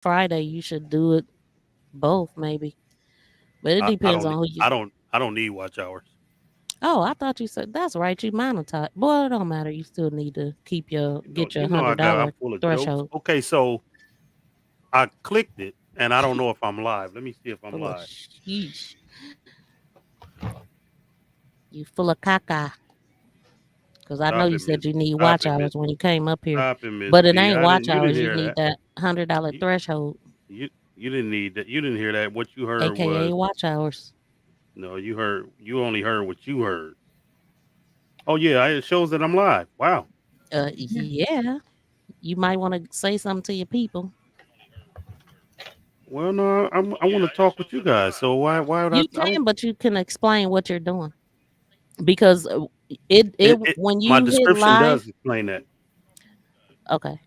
Friday, you should do it both, maybe. But it I depends don't on who you. I don't need watch hours. Oh, I thought you said that's right. You monetize. Boy, it don't matter. You still need to keep your get your You know hundred I'm dollar full of jokes. threshold. Okay, so I clicked it and I don't know if I'm live. Let me see if I'm Full of live. sheesh. You full of caca. Because I know Stop you it, Miss. said you need Stop watch it, Miss. hours when you came up here, Stop it, Miss but it B. ain't I didn't. watch You didn't hours. You hear need that. that $100 You threshold, you didn't need that. You didn't hear that. What you heard aka was watch hours. no. You only heard what you heard. Oh yeah, it shows that I'm live. Wow. Yeah, you might want to say something to your people. Well, no, I want to talk with you guys. So why would You I don't can, but you can explain what you're doing because it it when my you hit description live. does explain that. Okay,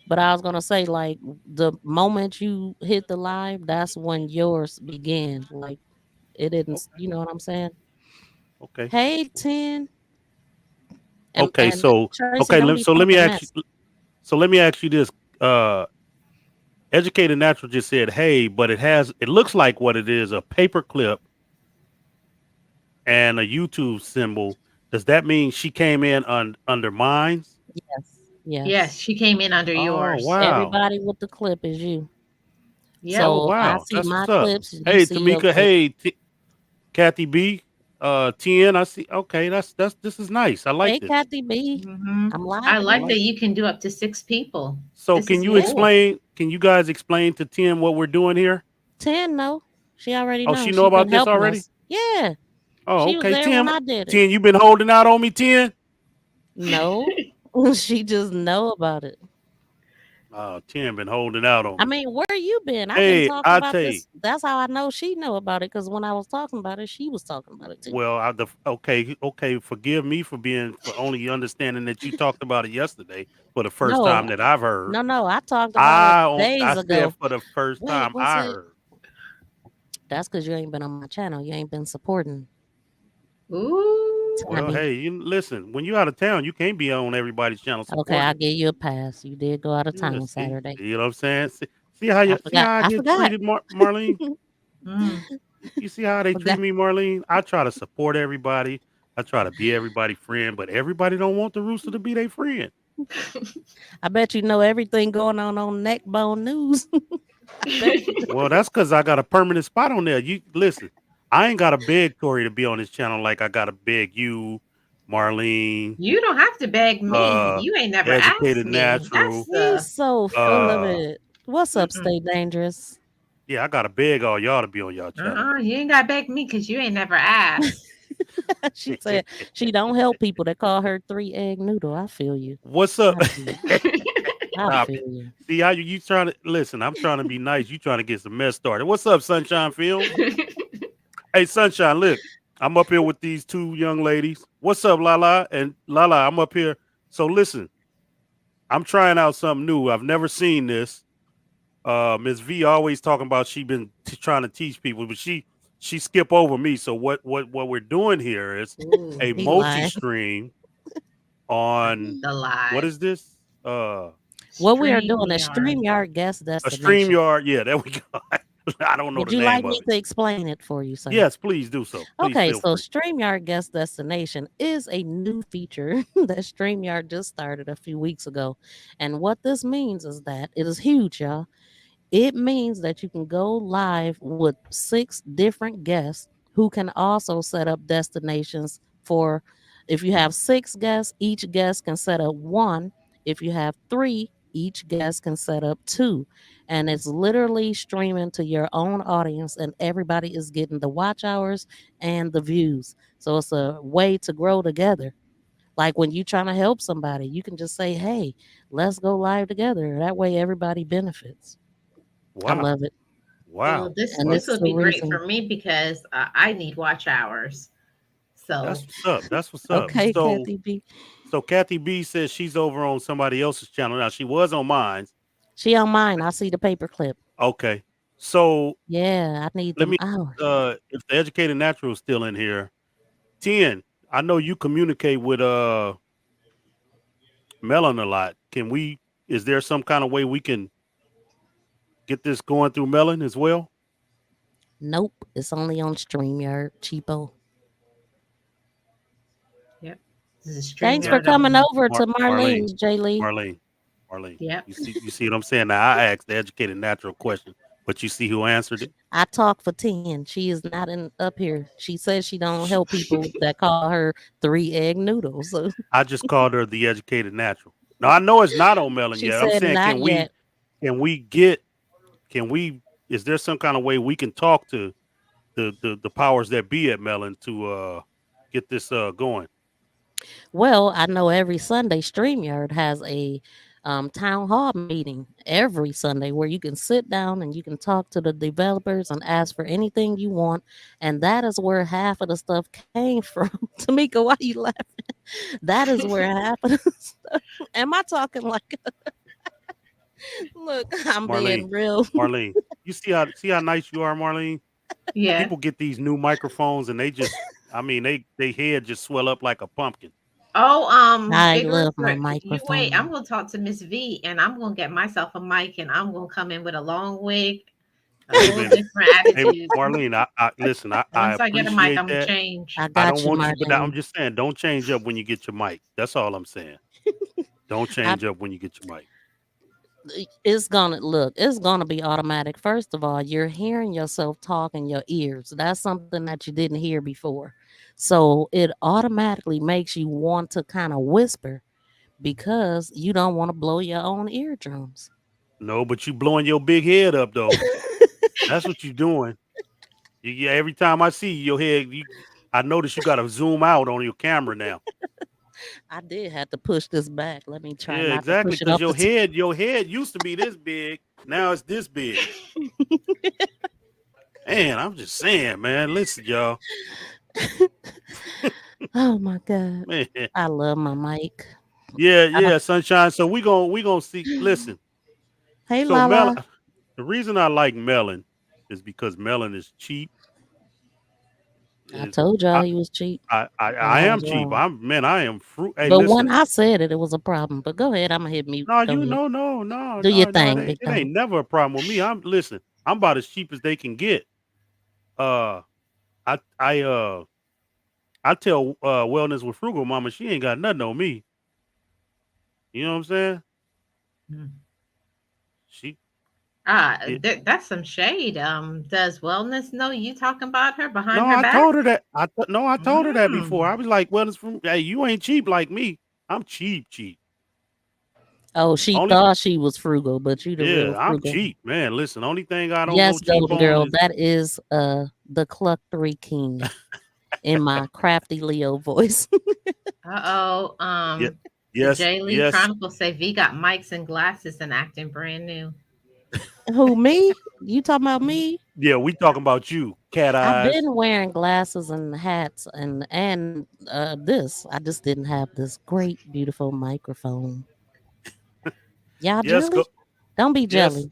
but I was gonna say like the moment you hit the live, that's when yours began. Like it didn't. Okay. You know what I'm saying? Okay. Hey, 10 Okay. and So Tracy, okay. don't be So let me talking ask you. mess. So let me ask you this. Uh, Educated Natural just said, "Hey," but it looks like what it is, a paper clip and a YouTube symbol. Does that mean she came in under mines? Yes, Yes, yes. she came in under Oh yours. wow. Everybody with the clip is you. Yep. Oh So I wow. see That's my what's up. clips, you Hey see your Tamika. clip. Hey Kathy B. 10. I see. Okay. That's this is nice. I like Hey, this. Kathy B, I'm I live I like again. that like you can do up to 6 people. So This can is you cool. explain? Can you guys explain to Tim what we're doing here? 10, no, she already Oh, she knows. know She been about this helping already. us. Yeah, Oh, she was okay. there when Tim, I did it. 10, you been holding out on me, 10. No, she just know about it. Oh, 10 been holding out on I me. mean, where you been? I've been Hey, talking I about tell you. this. That's how I know she know about it. Because when I was talking about it, she was talking about it too. Well, okay. Forgive me for only understanding that you talked about it yesterday for the first No, time that I've heard. no. I talked about it I days said ago. for the first Wait, time was I it? heard. That's because you ain't been on my channel. You ain't been supporting Ooh. Well, Tammy. hey, you listen. When you out of town, you can't be on everybody's channel Okay, I'll supporting them. give you a pass. You did go out of Yeah, town see, Saturday. you know what I'm saying? I See forgot. how I I get forgot. treated, Marlene. Mm. You see how they treat Forgot. me, Marlene? I try to support everybody. I try to be everybody's friend, but everybody don't want the rooster to be their friend. I bet you know everything going on Neckbone News. I bet you. Well, that's because I got a permanent spot on there. You listen, I ain't got to beg Tori to be on this channel like I got to beg you, Marlene, You don't have to beg me. uh, You ain't never asked Educated me. Natural. That's He's so full of Uh, it. What's up, mm-mm. Stay Dangerous? yeah, I got to beg all y'all to be on y'all channel. You ain't got to beg me because you ain't never asked. She said she don't help people that call her 3 egg noodle. I feel you. What's up? I feel you. I Stop feel it. you. See how you trying to listen? I'm trying to be nice. You trying to get some mess started. What's up, Sunshine Films? Hey, Sunshine, look, I'm up here with these two young ladies. What's up, Lala? And Lala, I'm up here. So listen, I'm trying out something new. I've never seen this. Miss V always talking about she been trying to teach people, but she skip over me. So what we're doing here is Ooh, a He lying. multi-stream on the what lie. is this? What we are doing is StreamYard. StreamYard guest A destination. StreamYard. Yeah, there we go. I don't know Would the you like name me of it. to explain it for you, sir? Yes, please do so. Please Okay, feel so free. StreamYard Guest Destination is a new feature that StreamYard just started a few weeks ago. And what this means is that it is huge, y'all. It means that you can go live with 6 different guests who can also set up destinations for if you have 6 guests, each guest can set up one. If you have 3, each guest can set up 2. And it's literally streaming to your own audience, and everybody is getting the watch hours and the views. So it's a way to grow together. Like when you're trying to help somebody, you can just say, hey, let's go live together. That way everybody benefits. I Wow. love it. Well, Wow. this And Well, this this is would the be great reason. for me because I need watch hours. that's So what's up. That's what's up. Okay, So Kathy B. so Kathy B says she's over on somebody else's channel. Now she was on mine. She on mine. I see the paper clip. Okay. So Yeah, I need let them me hours. if the educated natural is still in here, 10. I know you communicate with Melon a lot. Can we is there some kind of way we can get this going through Melon as well? Nope, it's only on StreamYard, cheapo. Yep. This is Thanks for StreamYard coming only. over to Marlene, Marlene's, J. Lee. Marlene, Marlene. Yep. You see what I'm saying? Now I asked the educated natural question, but you see who answered it? I talk for 10. She is not in up here. She says she don't Sh- help people that call her 3 egg noodles. So I just called her the educated natural. Now I know it's not on Melon she yet. I'm said saying, not yet. can we get, can we? Is there some kind of way we can talk to the powers that be at Melon to get this going? Well, I know every Sunday StreamYard has a town hall meeting every Sunday where you can sit down and you can talk to the developers and ask for anything you want. And that is where half of the stuff came from. Tamika, why you laughing? That is where half of the stuff. Am I talking like look, I'm being Marlene, real. Marlene, you see how nice you are, Marlene. Yeah. People get these new microphones and they just, I mean, they head just swell up like a pumpkin. Oh, I Big love my Rooster, you wait. I'm microphone. gonna talk to Miss V, and I'm gonna get myself a mic, and I'm gonna come in with a long wig, a Hey, whole man, different hey, attitude. Marlene, I listen. I Once I get a mic, appreciate I'm gonna that. change. I I don't got you, want you, but I'm Marlene. just saying, don't change up when you get your mic. That's all I'm saying. Don't I change up when you get your mic. it's gonna look, it's gonna be automatic. First of all, you're hearing yourself talk in your ears. That's something that you didn't hear before. So it automatically makes you want to kind of whisper because you don't want to blow your own eardrums. No, but you blowing your big head up though. That's what you doing. Yeah, every time I see your head, I notice you got to zoom out on your camera now. I did have to push this back. Let me try Yeah, not to exactly. push it Because up the your head used to be this big. Now it's this big. Man, I'm just saying, man. Listen, y'all. Oh my god. Man. I love my mic. Yeah, I don't- yeah, sunshine. So we gonna see. Listen. Hey So Melon, Lala. the reason I like Melon is because Melon is cheap. I Is told y'all I, he was cheap and I I am was cheap. wrong. I am fruit. Hey, But when listen. I said it, it was a problem. But go ahead, I'm gonna hit mute. No, Go you ahead. no, no, no, Do your no, no. thing, big It dog. ain't never a problem with me. I'm about as cheap as they can get. Uh, I I uh I tell Wellness with Frugal Mama she ain't got nothing on me. You know what I'm saying? Hmm. She it, That's some shade. Does Wellness know you talking about her behind no, her I back? told her that. No, I told her that before. Mm. I was like, Wellness from hey, you ain't cheap like me. I'm cheap, cheap. Oh, she Only thought she was frugal, but you the real yeah, I'm frugal. cheap, man. Listen, only thing I don't go Yes, cheap golden on girl, is that is the cluckery king in my crafty Leo voice. Uh-oh. yeah, The yes, J Lee yes. Chronicles say V got mics and glasses and acting brand new. Who me? You talking about me? Yeah, we talking about you, cat I've eyes. been wearing glasses and hats and this. I just didn't have this great, beautiful microphone. Y'all Yes, jelly? Don't be yes. jelly.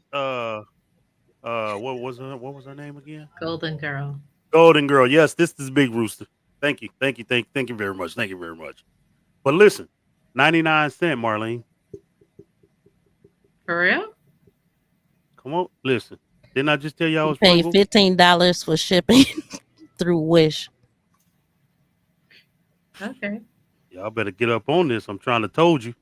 What was her name again? Golden girl. Golden Girl. Yes, this is Big Rooster. Thank you, thank you very much. Thank you very much. But listen, 99 cent, Marlene. For real? Come on, listen. Didn't I just tell you I You was paid frugal? $15 for shipping through Wish. Okay. Y'all better get up on this. I'm trying to told you.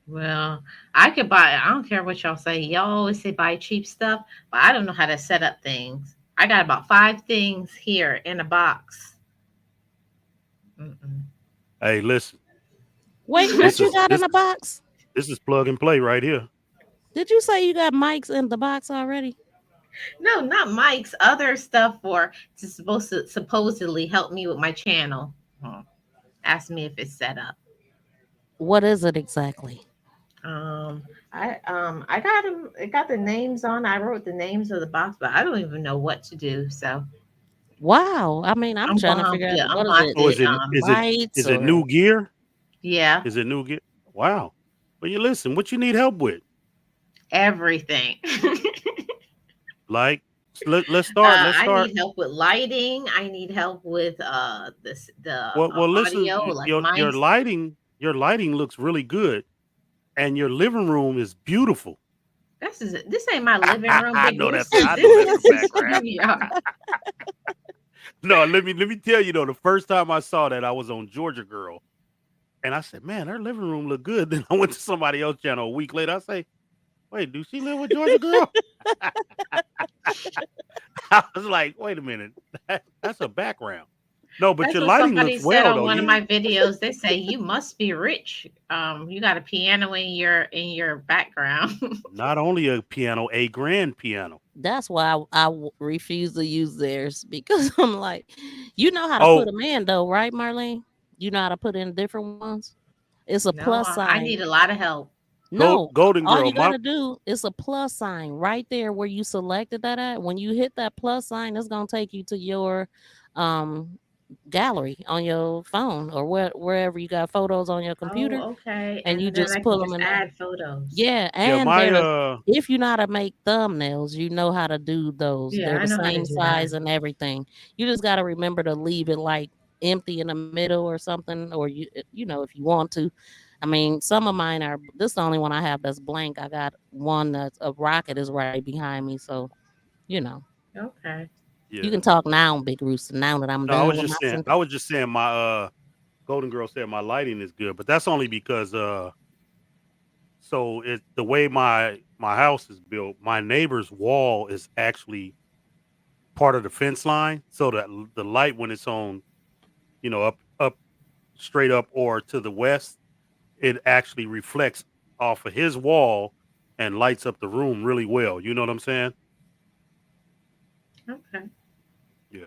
Well, I could buy, I don't care what y'all say. Y'all always say buy cheap stuff, but I don't know how to set up things. I got about 5 things here in a box. Mm-mm. Hey, listen. Wait, This what you is got in this the box? this is plug and play right here. Did you say you got mics in the box already? No, not mics. Other stuff for to supposed to supposedly help me with my channel. Hmm. Ask me if it's set up. What is it exactly? Um, I got them. I got the names on. I wrote the names of the box, but I don't even know what to do. So Wow. I mean, I'm I'm trying gonna to have figure out to. I'm what gonna is have it? Oh, to. Lights is it or new gear? Yeah, Is it new gear? Wow. Well, you listen. What you need help with? everything. Like, let's start. Let's I start. need help with lighting. I need help with the Well, listen. audio, like Your mics. lighting looks really good, and your living room is beautiful. This ain't my living room, I Big know that's Rooster. I know This that's the is background. StreamYard. No, let me tell you though, the first time I saw that I was on Georgia Girl. And I said, man, her living room look good. Then I went to somebody else's channel a week later. I say, wait, do she live with Georgia Girl? I was like, wait a minute. That's a background. No, but That's your what lighting somebody looks said well on though. one of You my videos. They say you must be rich. You got a piano in your background. not only a piano, a grand piano. That's why refuse to use theirs because I'm like, you know how to put Oh, them in though, right, Marlene? You know how to put in different ones. It's a No, plus I sign. need a lot of help. No, Golden all Girl. you gotta do is a plus sign right there where you selected that at. When you hit that plus sign, it's gonna take you to your um gallery on your phone or wherever you got photos on your Oh, computer, okay. and you And then just I can pull them just in there. add photos. Yeah, Yeah, and my there's if you know how to make thumbnails, you know how to do those. Yeah, They're I the know how to same do that. size and everything. You just got to remember to leave it like empty in the middle or something, or if you want to. I mean, some of mine are. This is the only one I have that's blank. I got one that's a rocket is right behind me, so you know Okay. you yeah. can talk now, Big Rooster. Now that I'm No, I done was with my just saying sentence. my Golden Girl said my lighting is good, but that's only because so it the way my house is built, my neighbor's wall is actually part of the fence line, so that the light when it's on, up straight up or to the west, it actually reflects off of his wall and lights up the room really well. You know what I'm saying? Okay. Yeah.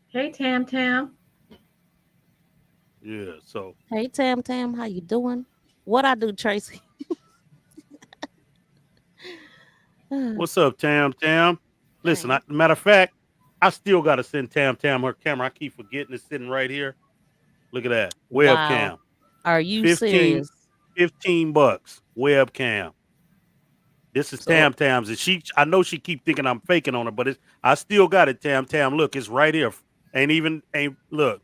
Hey, Tam Tam. Yeah. So Hey Tam Tam, how you doing? What I do, Tracy? what's up, Tam Tam? Listen, Hey, matter of fact, I still gotta send Tam Tam her camera. I keep forgetting it's sitting right here. Look at that. wow. Webcam. Are you 15, serious? $15. Webcam. This is So Tam Tam's, and I know she keep thinking I'm faking on her, but I still got it, Tam Tam. Look, it's right here. Ain't look,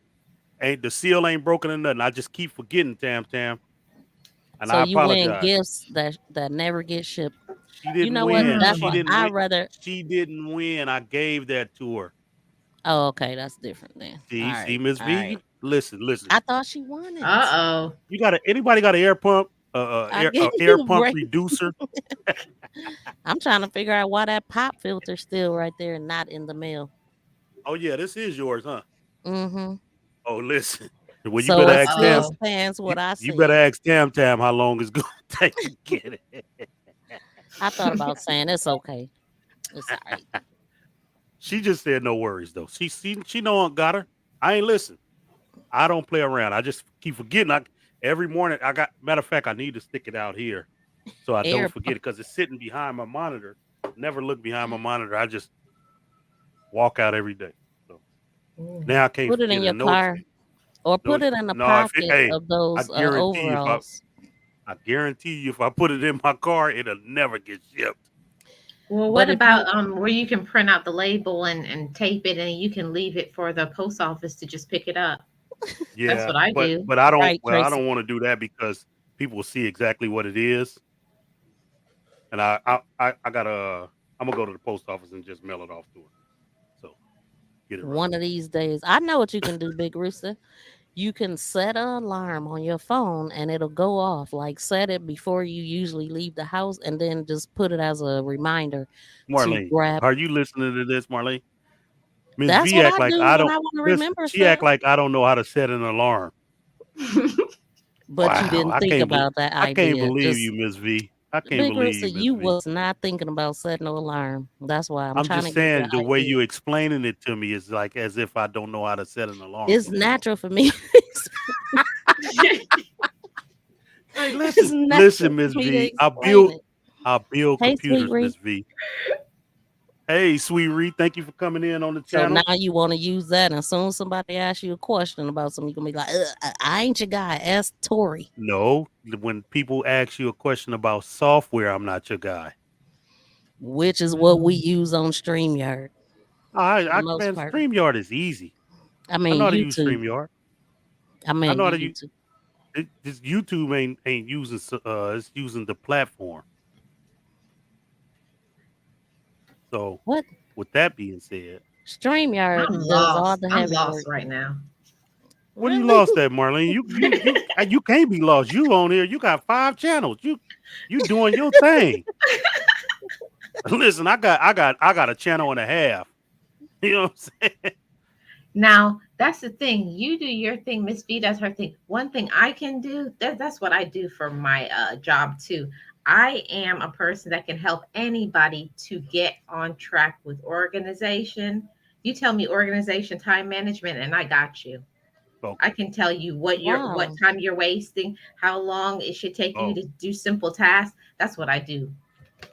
ain't the seal ain't broken or nothing. I just keep forgetting, Tam Tam, and So I you win apologize. gifts that never get shipped. She You didn't know what? win. That's Mm. She why didn't I win. rather. She didn't win. I gave that to her. Oh, okay, that's different then. All See, right, Miss all V. right. Listen. I thought she won it. Uh-oh. You got anybody got an air pump? I gave Air you a pump break. reducer. I'm trying to figure out why that pop filter's still right there and not in the mail. Oh yeah, this is yours, huh? Mm-hmm. Oh, listen. Well, you So better it ask still Tam. Uh-oh. stands You, what I you better said. ask Tam Tam how long it's gonna take to get it. I thought about saying it's okay. It's all right. She just said no worries though. She know I got her. I ain't listen. I don't play around. I just keep forgetting. Every morning I got matter of fact, I need to stick it out here so I don't Air, forget it because it's sitting behind my monitor. Never look behind my monitor. I just walk out every day. So Mm. now I can't put it in forget it. your car or No, put it in the no. If it, pocket hey, of I those guarantee you, overalls. I guarantee you, if I put it in my car, it'll never get shipped. Well, what But if about you where you can print out the label and tape it and you can leave it for the post office to just pick it up? That's Yeah, what I but do. but I don't. right, Well, I Tracy. don't want to do that because people will see exactly what it is, and I gotta. I'm gonna go to the post office and just mail it off to her. So get it right. One of these days, I know what you can do, Big Rooster. You can set an alarm on your phone and it'll go off. Like set it before you usually leave the house and then just put it as a reminder to Marlene, grab. are you listening to this, Marlene? Miss That's V what act I like do I when don't I want to listen. remember She act stuff. like I don't know how to set an alarm. But you Wow, didn't think about that I can't idea. believe Just you, Miss V. I can't Big believe Rooster, you, Miss you V. was not thinking about setting no alarm. That's why I'm I'm trying to just give you saying the an way idea. you explaining it to me is like as if I don't know how to set an alarm. It's natural for me. Hey, It's listen, natural Miss for me to V. explain it. I build Hey, Sweet computers, Ree. Miss V. Hey, sweet Ree, thank you for coming in on the So now channel. you want to use that, and as soon as somebody asks you a question about something, you're gonna be like, I ain't your guy. Ask Tori, No, when people ask you a question about software, I'm not your guy. which is what we Mm. use on Streamyard for the most Man, part. StreamYard is easy. I I know mean, how to use YouTube. StreamYard. I I meant know how to use YouTube. this. YouTube ain't using it's using the platform. So, What? with that being said, StreamYard I'm does all lost. the I'm heavy lost work. right now. what you Really? lost at, Marlene? You can't be lost. You on here. You got 5 channels. You doing your thing. Listen, I got a channel and a half. You know what I'm saying? Now, that's the thing. You do your thing. Miss V does her thing. One thing I can do, that's what I do for my job too. I am a person that can help anybody to get on track with organization. You tell me organization, time management, and I got you. I Okay. can tell you what Wow. time you're wasting, how long it should take you Oh, to do simple tasks. That's what I do.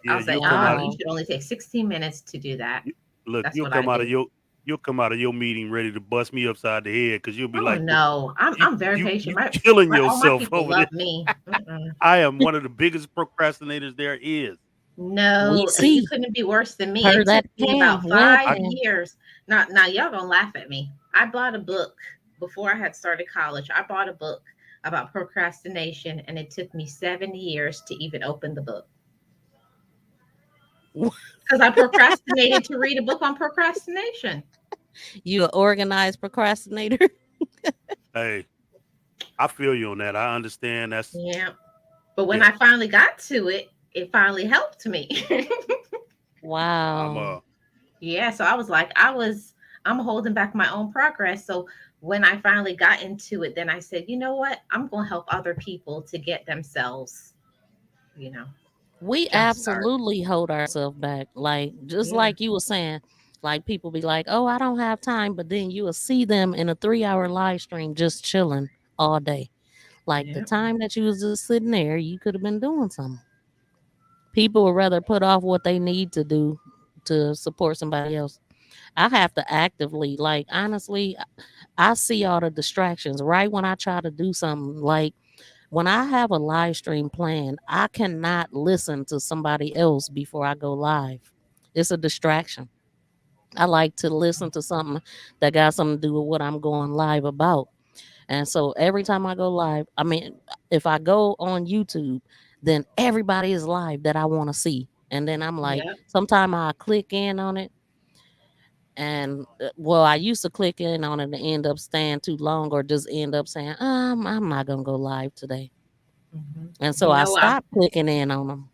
yeah. I'll say, you Wow. should only take 16 minutes to do that. You, look. That's what I do. You'll come out of your meeting ready to bust me upside the head because you'll be Oh like, no, you I'm very you patient. you killing My all my yourself people over this. love me. Mm-mm. I am one of the biggest procrastinators there is. We No, you see couldn't be worse than me. her It that took me can, about five I webcam. years. Now y'all gonna laugh at me. I bought a book before I had started college. I bought a book about procrastination, and it took me 7 years to even open the book because I procrastinated to read a book on procrastination. You an organized procrastinator. hey, I feel you on that. I understand. That's Yeah, but when yeah. I finally got to it, it finally helped me. I'm Wow. Yeah, so I was like, I'm holding back my own progress. So when I finally got into it, then I said, you know what? I'm going to help other people to get themselves, you know, We jump start. absolutely hold ourselves back. Like just Yeah, like you were saying, like people be like, "Oh, I don't have time," but then you will see them in a 3 hour live stream just chilling all day. Like the yeah, time that you was just sitting there, you could have been doing something. People would rather put off what they need to do to support somebody else. I have to actively, like honestly, I see all the distractions right when I try to do something. Like when I have a live stream planned, I cannot listen to somebody else before I go live. It's a distraction. I like to listen to something that got something to do with what I'm going live about. And so every time I go live, I mean, if I go on YouTube, then everybody is live that I want to see. And then I'm like, yeah. sometime I click in on it. And well, I used to click in on it and end up staying too long or just end up saying, I'm not going to go live today. Hmm. And so You I know, stopped clicking in on them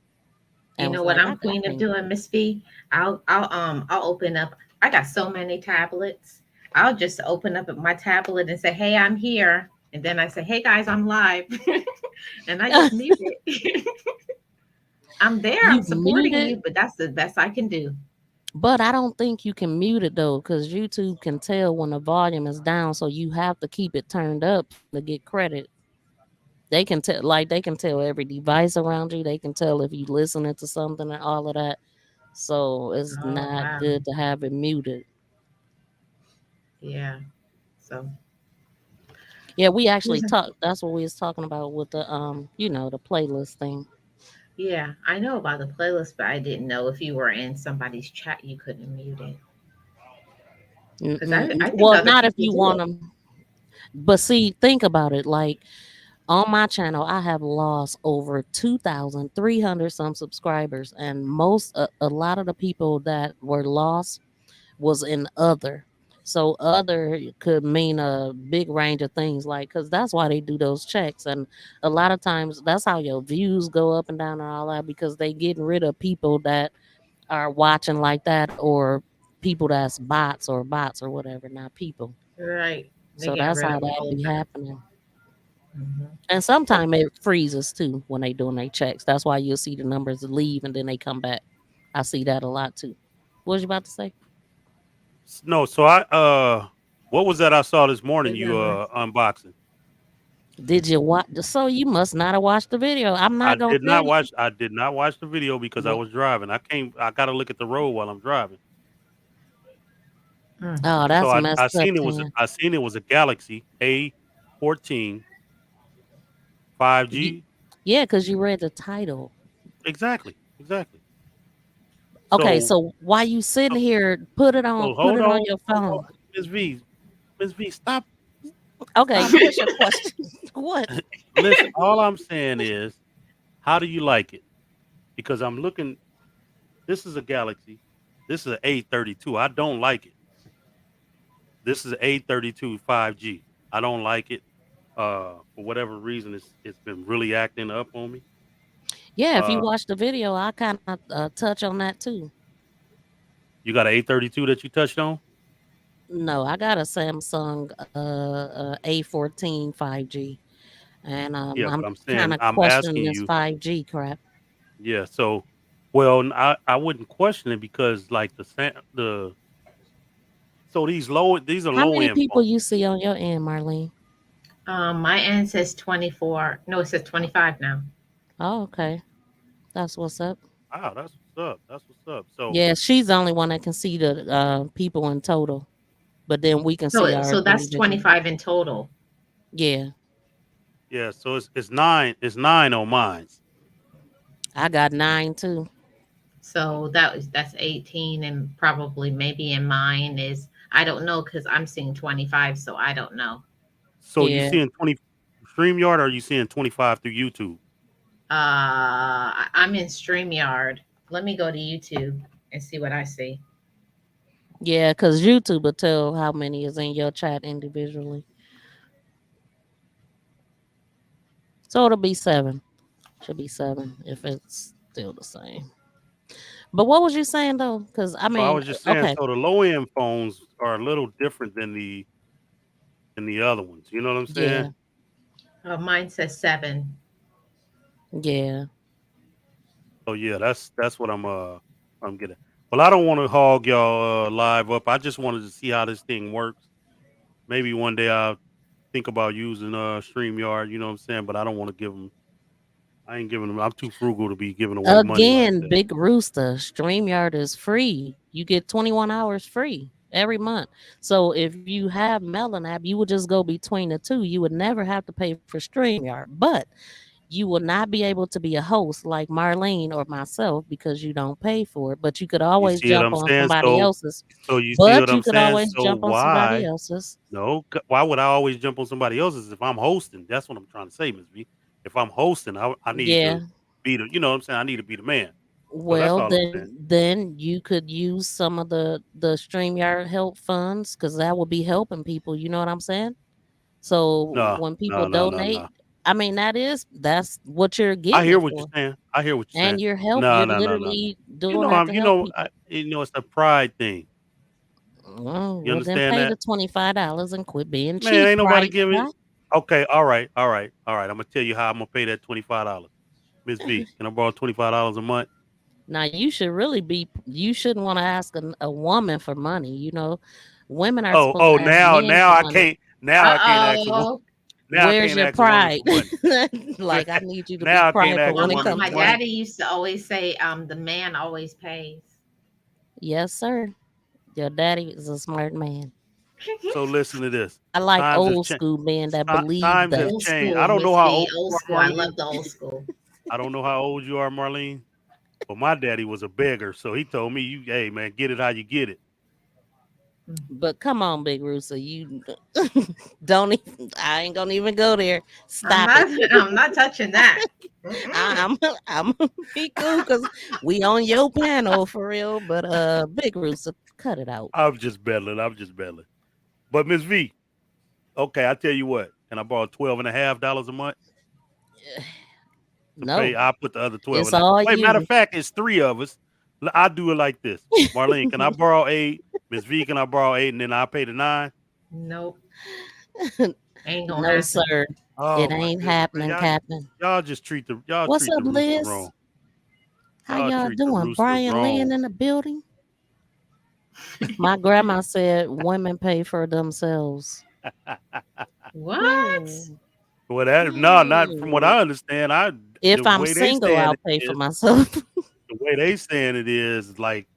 you and know was what like, I'm I queen of can't. doing, Miss B? I'll open up. I got so many tablets. I'll just open up my tablet and say, "Hey, I'm here," and then I say, "Hey guys, I'm live," and I just mute it. I'm there. I'm You mute supporting it, you, but that's the best I can do. but I don't think you can mute it though, because YouTube can tell when the volume is down, so you have to keep it turned up to get credit. They can tell, like they can tell every device around you. They can tell if you listening to something and all of that. So it's Oh not wow. good to have it muted. Yeah. So Yeah, we actually who's talked. That's what we was talking about with the the playlist thing. yeah, I know about the playlist, but I didn't know if you were in somebody's chat you couldn't mute it. Because I think Well, other not if people you do want it. them. But see, think about it. Like on my channel, I have lost over 2,300 some subscribers, and a lot of the people that were lost was in other. So other could mean a big range of things, like because that's why they do those checks, and a lot of times that's how your views go up and down and all that because they getting rid of people that are watching like that or people that's bots or whatever, not people. Right. They So getting that's rid how of that all of be that. happening. Hmm. And sometimes it freezes too when they doing their checks. That's why you'll see the numbers leave and then they come back. I see that a lot too. What was you about to say? no. So what was that I saw this morning? Good You memory. unboxing. Did you watch? So you must not have watched the video. I'm not gonna tell you. I did not watch the video because I What? was driving. I got to look at the road while I'm driving. Mm. Oh, So that's I messed up, seen Tan. I seen it was a Galaxy A14 You, 5G. yeah, because you read the title. Exactly. Exactly. Okay, So so while you sitting so, here, put it on. so Put hold it on on, your hold on, phone. Miss V. Miss V, stop. Okay, Stop. what's your question? What? Listen, all I'm saying is, how do you like it? Because I'm looking. This is a Galaxy. This is an 832. I don't like it. This is 832 5G. I don't like it. For whatever reason, it's been really acting up on me. Yeah, if you Uh, watch the video, I kind of touch on that too. you got an 832 that you touched on? No, I got a Samsung A14 5G, and Yeah, but I'm I'm kind saying of I'm questioning asking this you. 5G crap. Yeah, so well, I wouldn't question it because like the so these are How low many end people phones. you see on your end, Marlene? My end says 24. No, it says 25 now. Oh, okay, that's what's up. Wow, that's what's up. That's what's up. So Yeah, she's the only one that can see the people in total, but then we can see So ours so that's individually. 25 in total. Yeah, yeah, so it's nine on mine. I got 9 too. So that's 18, and probably maybe in mine is, I don't know, because I'm seeing 25, so I don't know. So you Yeah, seeing 20 StreamYard or are you seeing 25 through YouTube? I'm in StreamYard. Let me go to YouTube and see what I see. yeah, because YouTube will tell how many is in your chat individually, so it'll be 7. Should be 7 if it's still the same. But what was you saying though? Because I So I mean, was just saying, okay, so the low end phones are a little different than the other ones. You know what I'm saying? yeah, Mine says 7. yeah. So yeah, that's what I'm getting. Well, I don't want to hog y'all live up. I just wanted to see how this thing works. Maybe one day I'll think about using StreamYard. You know what I'm saying? But I don't want to give them. I ain't giving them. I'm too frugal to be giving away money like Again, that. Big Rooster, StreamYard is free. You get 21 hours free every month. So if you have Melon app, you would just go between the two. You would never have to pay for StreamYard. But you will not be able to be a host like Marlene or myself because you don't pay for it. But you could You always see what jump I'm on saying? somebody else's. So you see what But you I'm could saying? always So jump on somebody why? else's. No, why would I always jump on somebody else's if I'm hosting? That's what I'm trying to say, Miss V. If I'm hosting, I need to Yeah. be the, you know what I'm saying? I need to be the man. So that's Well, all I'm saying. then you could use some of the StreamYard help funds because that will be helping people. You know what I'm saying? So No, when people no, no, no, donate, no. I mean that's what you're I getting hear it what you're for, saying. I hear what you're saying. and No, you're no, no, no, no. literally doing that to You help know, people. it's a pride thing. Oh, You well, then understand pay that? the $25 and quit being Man, cheap, ain't nobody right? giving. Right? Okay, all right, all right, all right. I'm gonna tell you how I'm gonna pay that $25. Miss V, can I borrow $25 a month? Now you should really be. You shouldn't want to ask a woman for money. You know, women are Oh, supposed oh, to ask men for money. now I can't ask a woman. Uh-oh. Now I Where's can't your ask a woman pride? for money. Like I need you to be Now I can't prideful ask a when it woman comes My for to money. that. daddy used to always say, the man always pays. Yes, sir. Your daddy is a smart man. So listen to this. I like Times has old changed. school men that believe Times have that. Old changed. I school, don't know Miss how V. old Old you school. are, I Marlene. love the old school. I don't know how old you are, Marlene. But my daddy was a beggar, so he told me, "You, hey man, get it how you get it." But come on, Big Rusa, you don't even. I ain't gonna even go there. I'm Stop not. it. I'm not touching that. I, Mm-mm. I'm I'm be cool because we on your panel for real. But Big Rusa, cut it out. I'm just beddling. I'm just beddling. But Miss V, okay, I tell you what. Can I borrow $12.50 a month to pay? No, I'll put the other 12 it's and a all wait. Matter of you. fact, it's three of us. I do it like this. Marlene, can I borrow 8? Miss V, can I borrow 8 and then I'll pay the 9? Nope. Ain't gonna No, happen. sir. Oh It my ain't goodness, man. happening, Captain. Y'all What's treat the up, rooster Liz? wrong. How Y'all y'all treat the doing? rooster Brian Lynn wrong. in the building. My grandma said women pay for themselves. What? Hmm. Well, that no, not from what Hmm. I understand. The If I'm way they single, saying I'll it pay for is myself. the way they saying it is like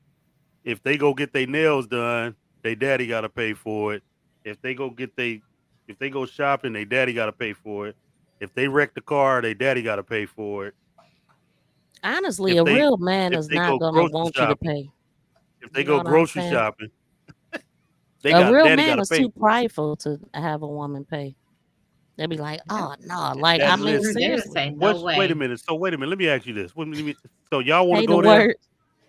if they go get their nails done, they daddy got to pay for it. If they go get they if they go shopping, they daddy got to pay for it. If they wreck the car, they daddy got to pay for it. Honestly, If a they real man if is they not go gonna grocery want you to shopping, pay. if they You know go what I'm grocery saying? shopping, they A got real daddy got man to is pay too for prideful to have a woman pay. They be like, Yep. oh no, it. like That I mean listen. They're gonna seriously, say no What's wait a way. minute. So wait a minute. Let me ask you this. So y'all want to pay the go there? word.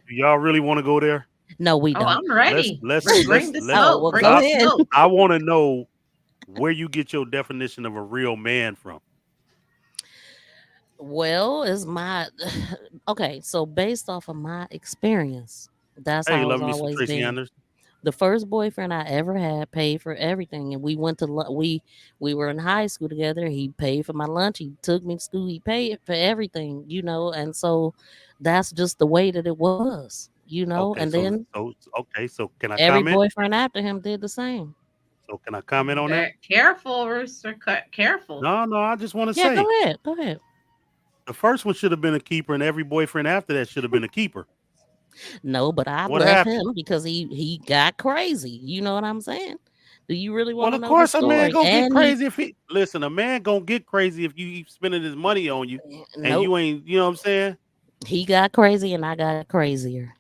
Do y'all really want to go there? No, we Oh, don't. I'm ready. Bring the Oh, smoke. well, Bring go the ahead. smoke. I want to know where you get your definition of a real man from. Well, is my okay. So based off of my experience, that's Hey, you how it's love me some always Tracy been. Anders? The first boyfriend I ever had paid for everything, and we went to we were in high school together. He paid for my lunch. He took me to school. He paid for everything, and so that's just the way that it was. And Okay, so then so okay, so can I every comment? boyfriend after him did the same. So can I comment on that? Careful, Rooster. Careful. No, I just want to Yeah, go say ahead, go ahead. the first one should have been a keeper, and every boyfriend after that should have been a keeper. No, but I What left happened? him because he got crazy. You know what I'm saying? Do you really want Well, to of know the course, a man story? gonna get And he crazy if he listen. A man gonna get crazy if you keep spending his money on you, and nope, you ain't. You know what I'm saying? he got crazy and I got crazier.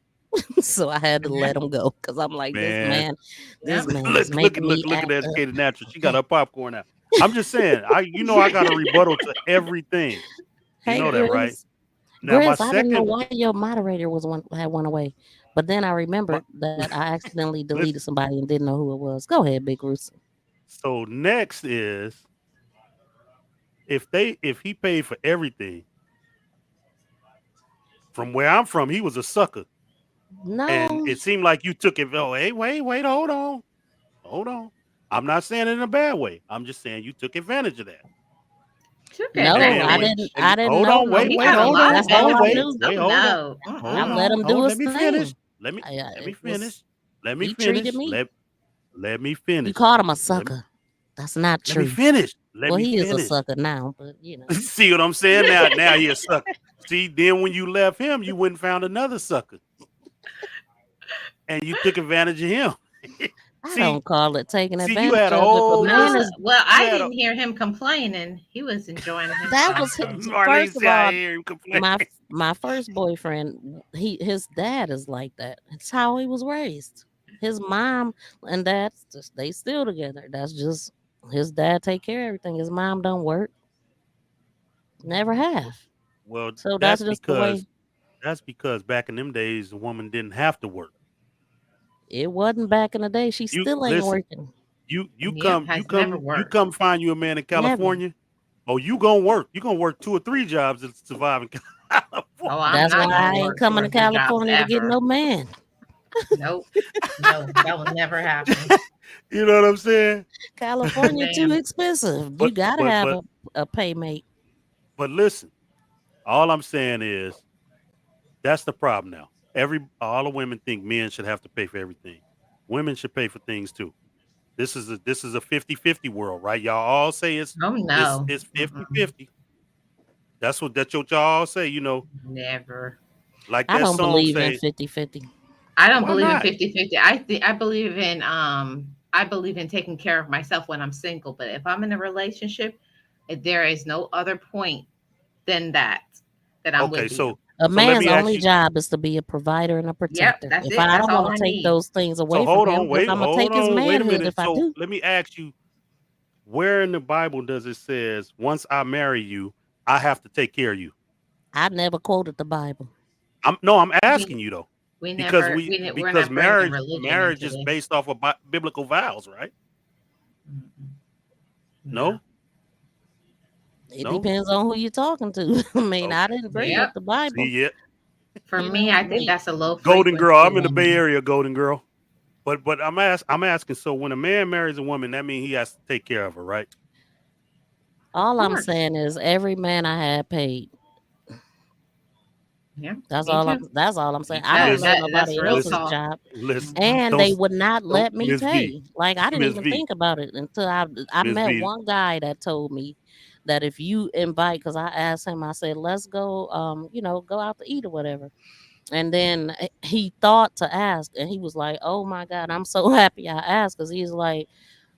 So I had to Yeah. let him go because I'm like, Man, this Yep. man is making me look at act the up. educated natural. She got her popcorn out. I'm just saying. I got a rebuttal to everything. You Hey, know that, right? Grizz. Now my Grizz, I didn't know second. why your moderator had one away. But then I My, remembered that I accidentally deleted listen. somebody and didn't know who it was. Go ahead, Big Rooster. So next is if he paid for everything from where I'm from, he was a sucker. And No, it seemed like you took it. Oh, hey, wait, hold on. I'm not saying it in a bad way. I'm just saying you took advantage of that. Took And no, then I when didn't. advantage. and I didn't hold know. on, Oh, No, he had a lot of that's all I benefits. knew. Oh no. I let him do hold. his Let me finish. thing. Let me It was finish. Let me he treated finish. me. Let me You finish. called him a Let me sucker. That's not let me true. finish. Let Well, me he is a finish. sucker now, but. See what I'm saying? Now he a sucker. See, then when you left him, you went and found another sucker. And you took advantage of him. I see, don't call it taking you had advantage a of. If a whole man listen. is Well, You I had a didn't hear him complaining. He was enjoying that himself. was So Marlene first of said I all, hear him complain. my first boyfriend, his dad is like that. It's how he was raised. His mom and dad, they still together. That's just his dad take care of everything. His mom don't work, never have. Well, So that's just the way. that's because back in them days the woman didn't have to work. It wasn't back in the day. She You still ain't listen, working. yep, has never you worked. come find you a man in Never. California. Oh, you gonna work. You gonna work 2 or 3 jobs to survive in Oh, California. I'm That's why not I gonna ain't work two coming or to three jobs California to get ever. no man. Nope. No, that will never happen. You know what I'm saying? California too Man. expensive. You But gotta but have but a paymate. but listen, all I'm saying is that's the problem now. All the women think men should have to pay for everything. Women should pay for things too. This is a 50-50 world, right? Y'all all say Oh no. it's Mm-mm. 50-50. That's what y'all all say, Never. like I that don't song believe in say, 50-50. I don't why believe in not? 50-50. I believe in taking care of myself when I'm single, but if I'm in a relationship, there is no other point than that I'm Okay, with you. A so let man's me ask only you. job is to be a provider and a Yep, protector. that's If it. I That's don't all want I to take need. those things So away from hold him, on, because wait, I'm gonna take hold his on, wait a manhood minute. if I So do. let me ask you, where in the Bible does it says once I marry you, I have to take care of you? I never quoted the Bible. I'm asking We you though, we because never we're because not bringing religion marriage into is this. based off of biblical vows, right? Mm-mm. No. No, It no. depends on who you're talking to. I mean, I Okay. didn't bring Yep. up the Bible. See, yeah, For me, I think Me. that's a low Golden Girl. frequency I'm in the Bay woman. Area, Golden Girl. But I'm asking. So when a man marries a woman, that means he has to take care of her, right? Of All I'm course. saying is every man I had paid. Yeah, That's me all I'm too. that's all I'm saying. I don't That know Listen, that that's nobody real else's listen, talk. job. listen. Hmm. And they Don't would not don't let me Miss V, pay. Like I didn't Miss even V, think about it until I Miss met V. one guy that told me that if you invite, because I asked him, I said, let's go, go out to eat or whatever. And then he thought to ask, and he was like, "Oh my God, I'm so happy I asked," because he's like,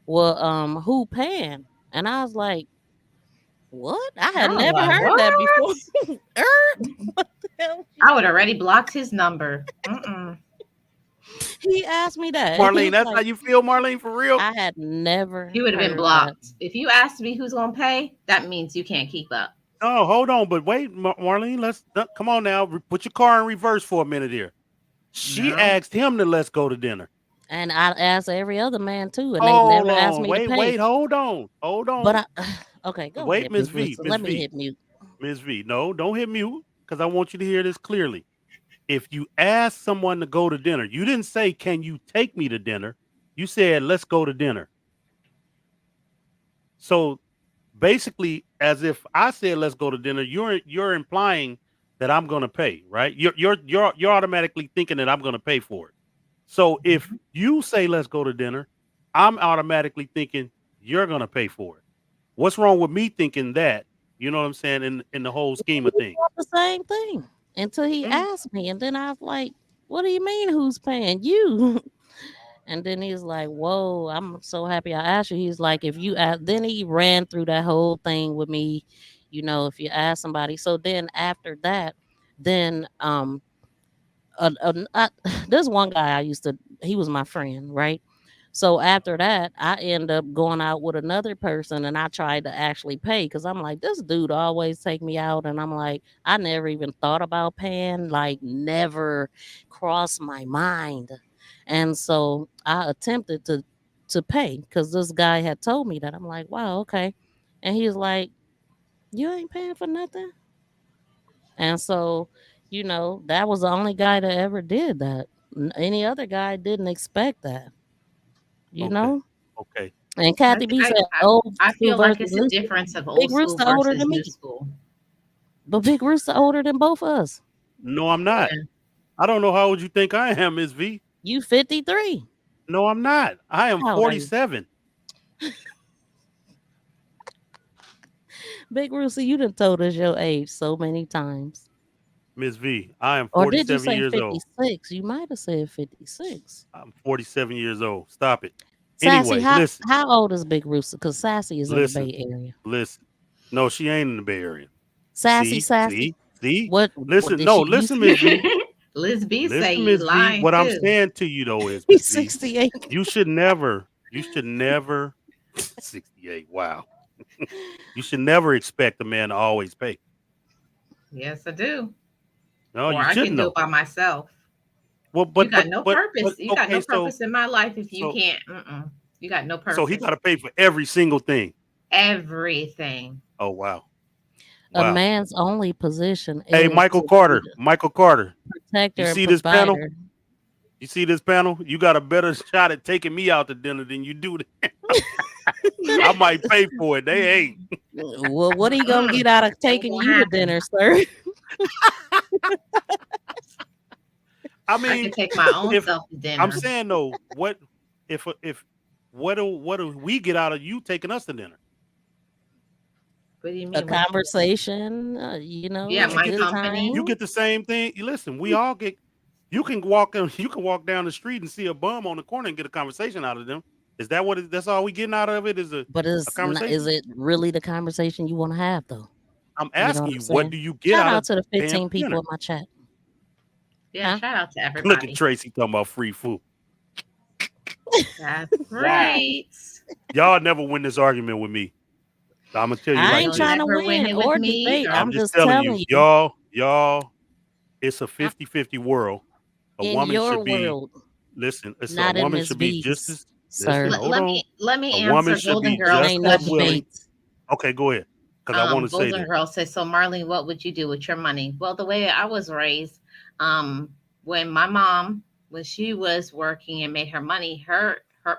"Well, who paying?" And I was like, "What? I I had was never like, heard that before." what? What the hell? I would already blocked his number. Mm-mm. He asked me that. He Marlene, was that's how like, you feel, Marlene, for real? "I had never He would have been heard that." blocked. If you asked me who's gonna pay, that means you can't keep up. No, hold on, but wait, Marlene, come on now, put your car in reverse for a minute here. She No. asked him to let's go to dinner. And I asked every other man too, and they Hold never asked on, me to pay. wait, hold But on. okay, go Wait, ahead, Miss Big V, Rooster. Miss Let me V, hit mute. Miss V. No, don't hit mute because I want you to hear this clearly. If you ask someone to go to dinner, you didn't say, "Can you take me to dinner?" You said, "Let's go to dinner." So basically, as if I said, "Let's go to dinner," you're implying that I'm going to pay, right? You're automatically thinking that I'm going to pay for it. So if Mhm. you say, "Let's go to dinner," I'm automatically thinking you're going to pay for it. What's wrong with me thinking that? You know what I'm saying? In the whole scheme We of things. thought the same thing until he Mm, asked me, and then I was like, "What do you mean? Who's paying you?" And then he's like, "Whoa, I'm so happy I asked you." He's like, "If you ask," then he ran through that whole thing with me. If you ask somebody. So then after that, then there's one guy I used to. He was my friend, right? So after that, I end up going out with another person, and I tried to actually pay because I'm like, this dude always take me out, and I'm like, I never even thought about paying, like never crossed my mind, and so I attempted to pay because this guy had told me that. I'm like, wow, okay, and he was like, you ain't paying for nothing, and so that was the only guy that ever did that. Any other guy didn't expect that, you okay. know. Okay. And I, Kathy B I said, "Old I school feel like versus it's a new school." difference of Big old school Rooster older versus than new me, school. but Big Rooster older than both of us. No, I'm not. Yeah. I don't know how old you think I am, Miss V. You 53. No, I'm not. I am How old are you? 47. Big Rooster, you done told us your age so many times. Miss V, I am Or did you 47 say years old. 56? You might have said 56. I'm 47 years old. Stop it. Sassy, Anyway, listen, how old is Big Rooster? Because Sassy is in the listen, Bay Area. listen. No, she ain't in the Bay Area. Sassy, Sassy. See. What Listen, did no, she used listen, to be? Miss V. Liz B say Listen, you Miss V. lying What I'm too. saying to you though is, Miss He's V, 68. you should never 68. Wow. You should never expect a man to always pay. Yes, I do. No, Or you I can shouldn't do it know. by myself. Well, You got no but purpose. You got okay, no purpose in my life if you so can't. You got no so he purpose. got to pay for every single thing. Everything. Oh wow. A Wow. man's only position Hey, is Michael to be Carter. the Michael Carter. You protector and see this panel? provider. You see this panel? You got a better shot at taking me out to dinner than you do. I might pay for it. They ain't. Well, what are you gonna get out of Ain't taking gonna you to happen. dinner, sir? I I can mean, take my own if self to I'm dinner. saying though, if what do we get out of you taking us to dinner? What do you A mean? What? conversation, Yeah, But a you my get good the company. you time. get the same thing. Listen, we all get. You can walk down the street and see a bum on the corner and get a conversation out of them. Is that what? That's all we getting out of it is But a is conversation. it really the conversation you want to have though? I'm You know asking what I'm you, what saying? do you get Shout out out of to the paying 15 for people dinner? in my chat. Yeah, Huh? shout out to Look at everybody. Tracy talking about free food. That's Wow. right. Y'all never win this argument with me. I'm gonna tell you I like ain't You'll this. trying to never win win it with or me debate. either. I'm I'm just just telling you, telling you, y'all, it's a I, 50-50 world. A in woman your should be, world, listen, a not in woman Miss should be just V's, as, listen, sir. Let, hold let on. me let me A woman answer should Golden be Girls just Ain't no as willing. question. debate. Okay, go ahead. Because I want to say Golden this. Girl says, so Marlene, what would you do with your money? Well, the way I was raised, when my mom, when she was working and made her money,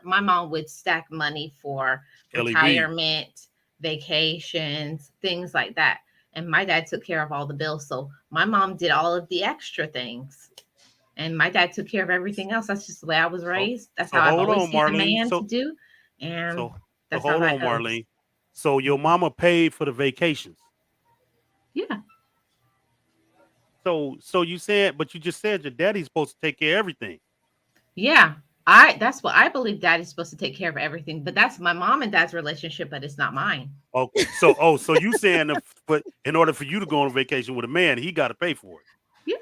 my mom would stack money for Kelly B. retirement, vacations, things like that. And my dad took care of all the bills. So my mom did all of the extra things. And my dad took care of everything else. That's just the way I was So, raised. That's so how I've hold always on, seen a Marlene. man to So do. And so so that's how hold that on, goes. Marlene. So your Mhm. mama paid for the vacations. Yeah. So you said, but you just said your daddy's supposed to take care of everything. Yeah. That's what I believe daddy's supposed to take care of everything, but that's my mom and dad's relationship, but it's not mine. Okay. So you saying but in order for you to go on vacation with a man, he got to pay for it.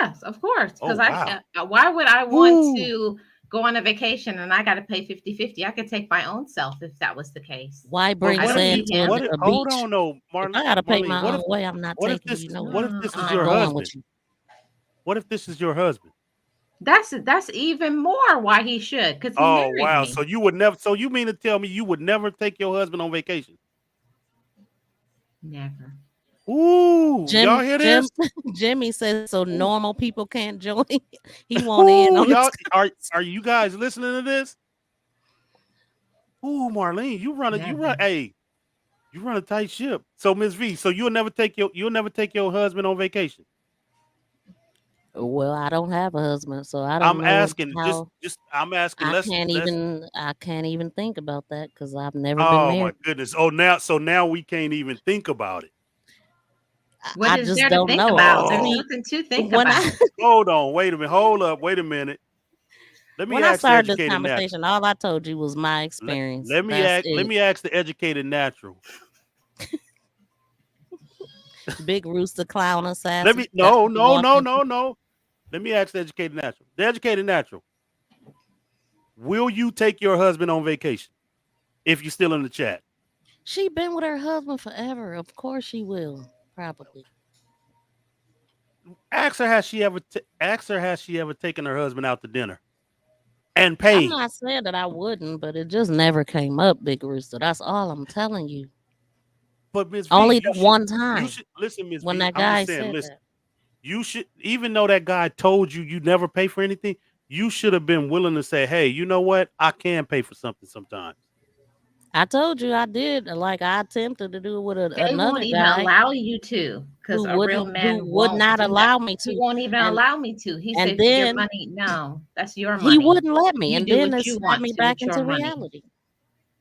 Yes, of course. Oh Because wow. why would I want Woo. to go on a vacation and I got to pay 50-50? I could take my own self if that was the case. Why But bring I what if don't you sand need to him. what if a hold beach? on though, If I gotta pay Marlene, my own way, I'm not what if taking you this nowhere. what if this I'm is not your Uh-uh. going husband? with you. What if this is your husband? That's even more why he should, because he Oh married wow. So me. you would never. So you mean to tell me you would never take your husband on vacation? Never. Ooh, y'all hear Jim this? Jimmy says so Ooh, normal people can't join. He want in ooh, on y'all this. are you guys listening to this? Ooh, Marlene, you run. Never. Hey, you run a tight ship. So Miss V, so you'll never take your husband on vacation. Well, I don't have a husband, so I don't I'm know asking, how. I'm asking. Let's. I can't even think about that because I've never been Oh my married. goodness. Oh, now we can't even think about it. What I is just there to don't think know. about? There's Oh, See, nothing to think when I about. hold on. Wait a minute. Hold up. Wait a minute. Let me when I ask the started this educated natural. conversation, all I told you was my Let, experience. let me That's ask. Let it. me ask the educated natural. Big rooster clown Let assassin. me. That's No. what you No. want No. to. No. No. Let me ask the educated natural. The educated natural. Will you take your husband on vacation if you're still in the chat? She been with her husband forever. Of course she will. Probably. Ask her has she ever taken her husband out to dinner and I'm paid? not saying that I wouldn't, but it just never came up, Big Rooster. That's all I'm telling you. But Miss V, Only the one you time should listen, Miss when V. that I'm just guy saying, said listen. that. You should, even though that guy told you you never pay for anything, you should have been willing to say, "Hey, you know what? I can pay for something sometimes." I told you I did. Like I attempted to do it with They won't another even guy allow you to, because a real who man would won't not do that. allow me He to, won't even and allow me to. He and said, your then money, no, that's your he money. wouldn't let me, You and do then it what you snapped want me to back with your into money. reality.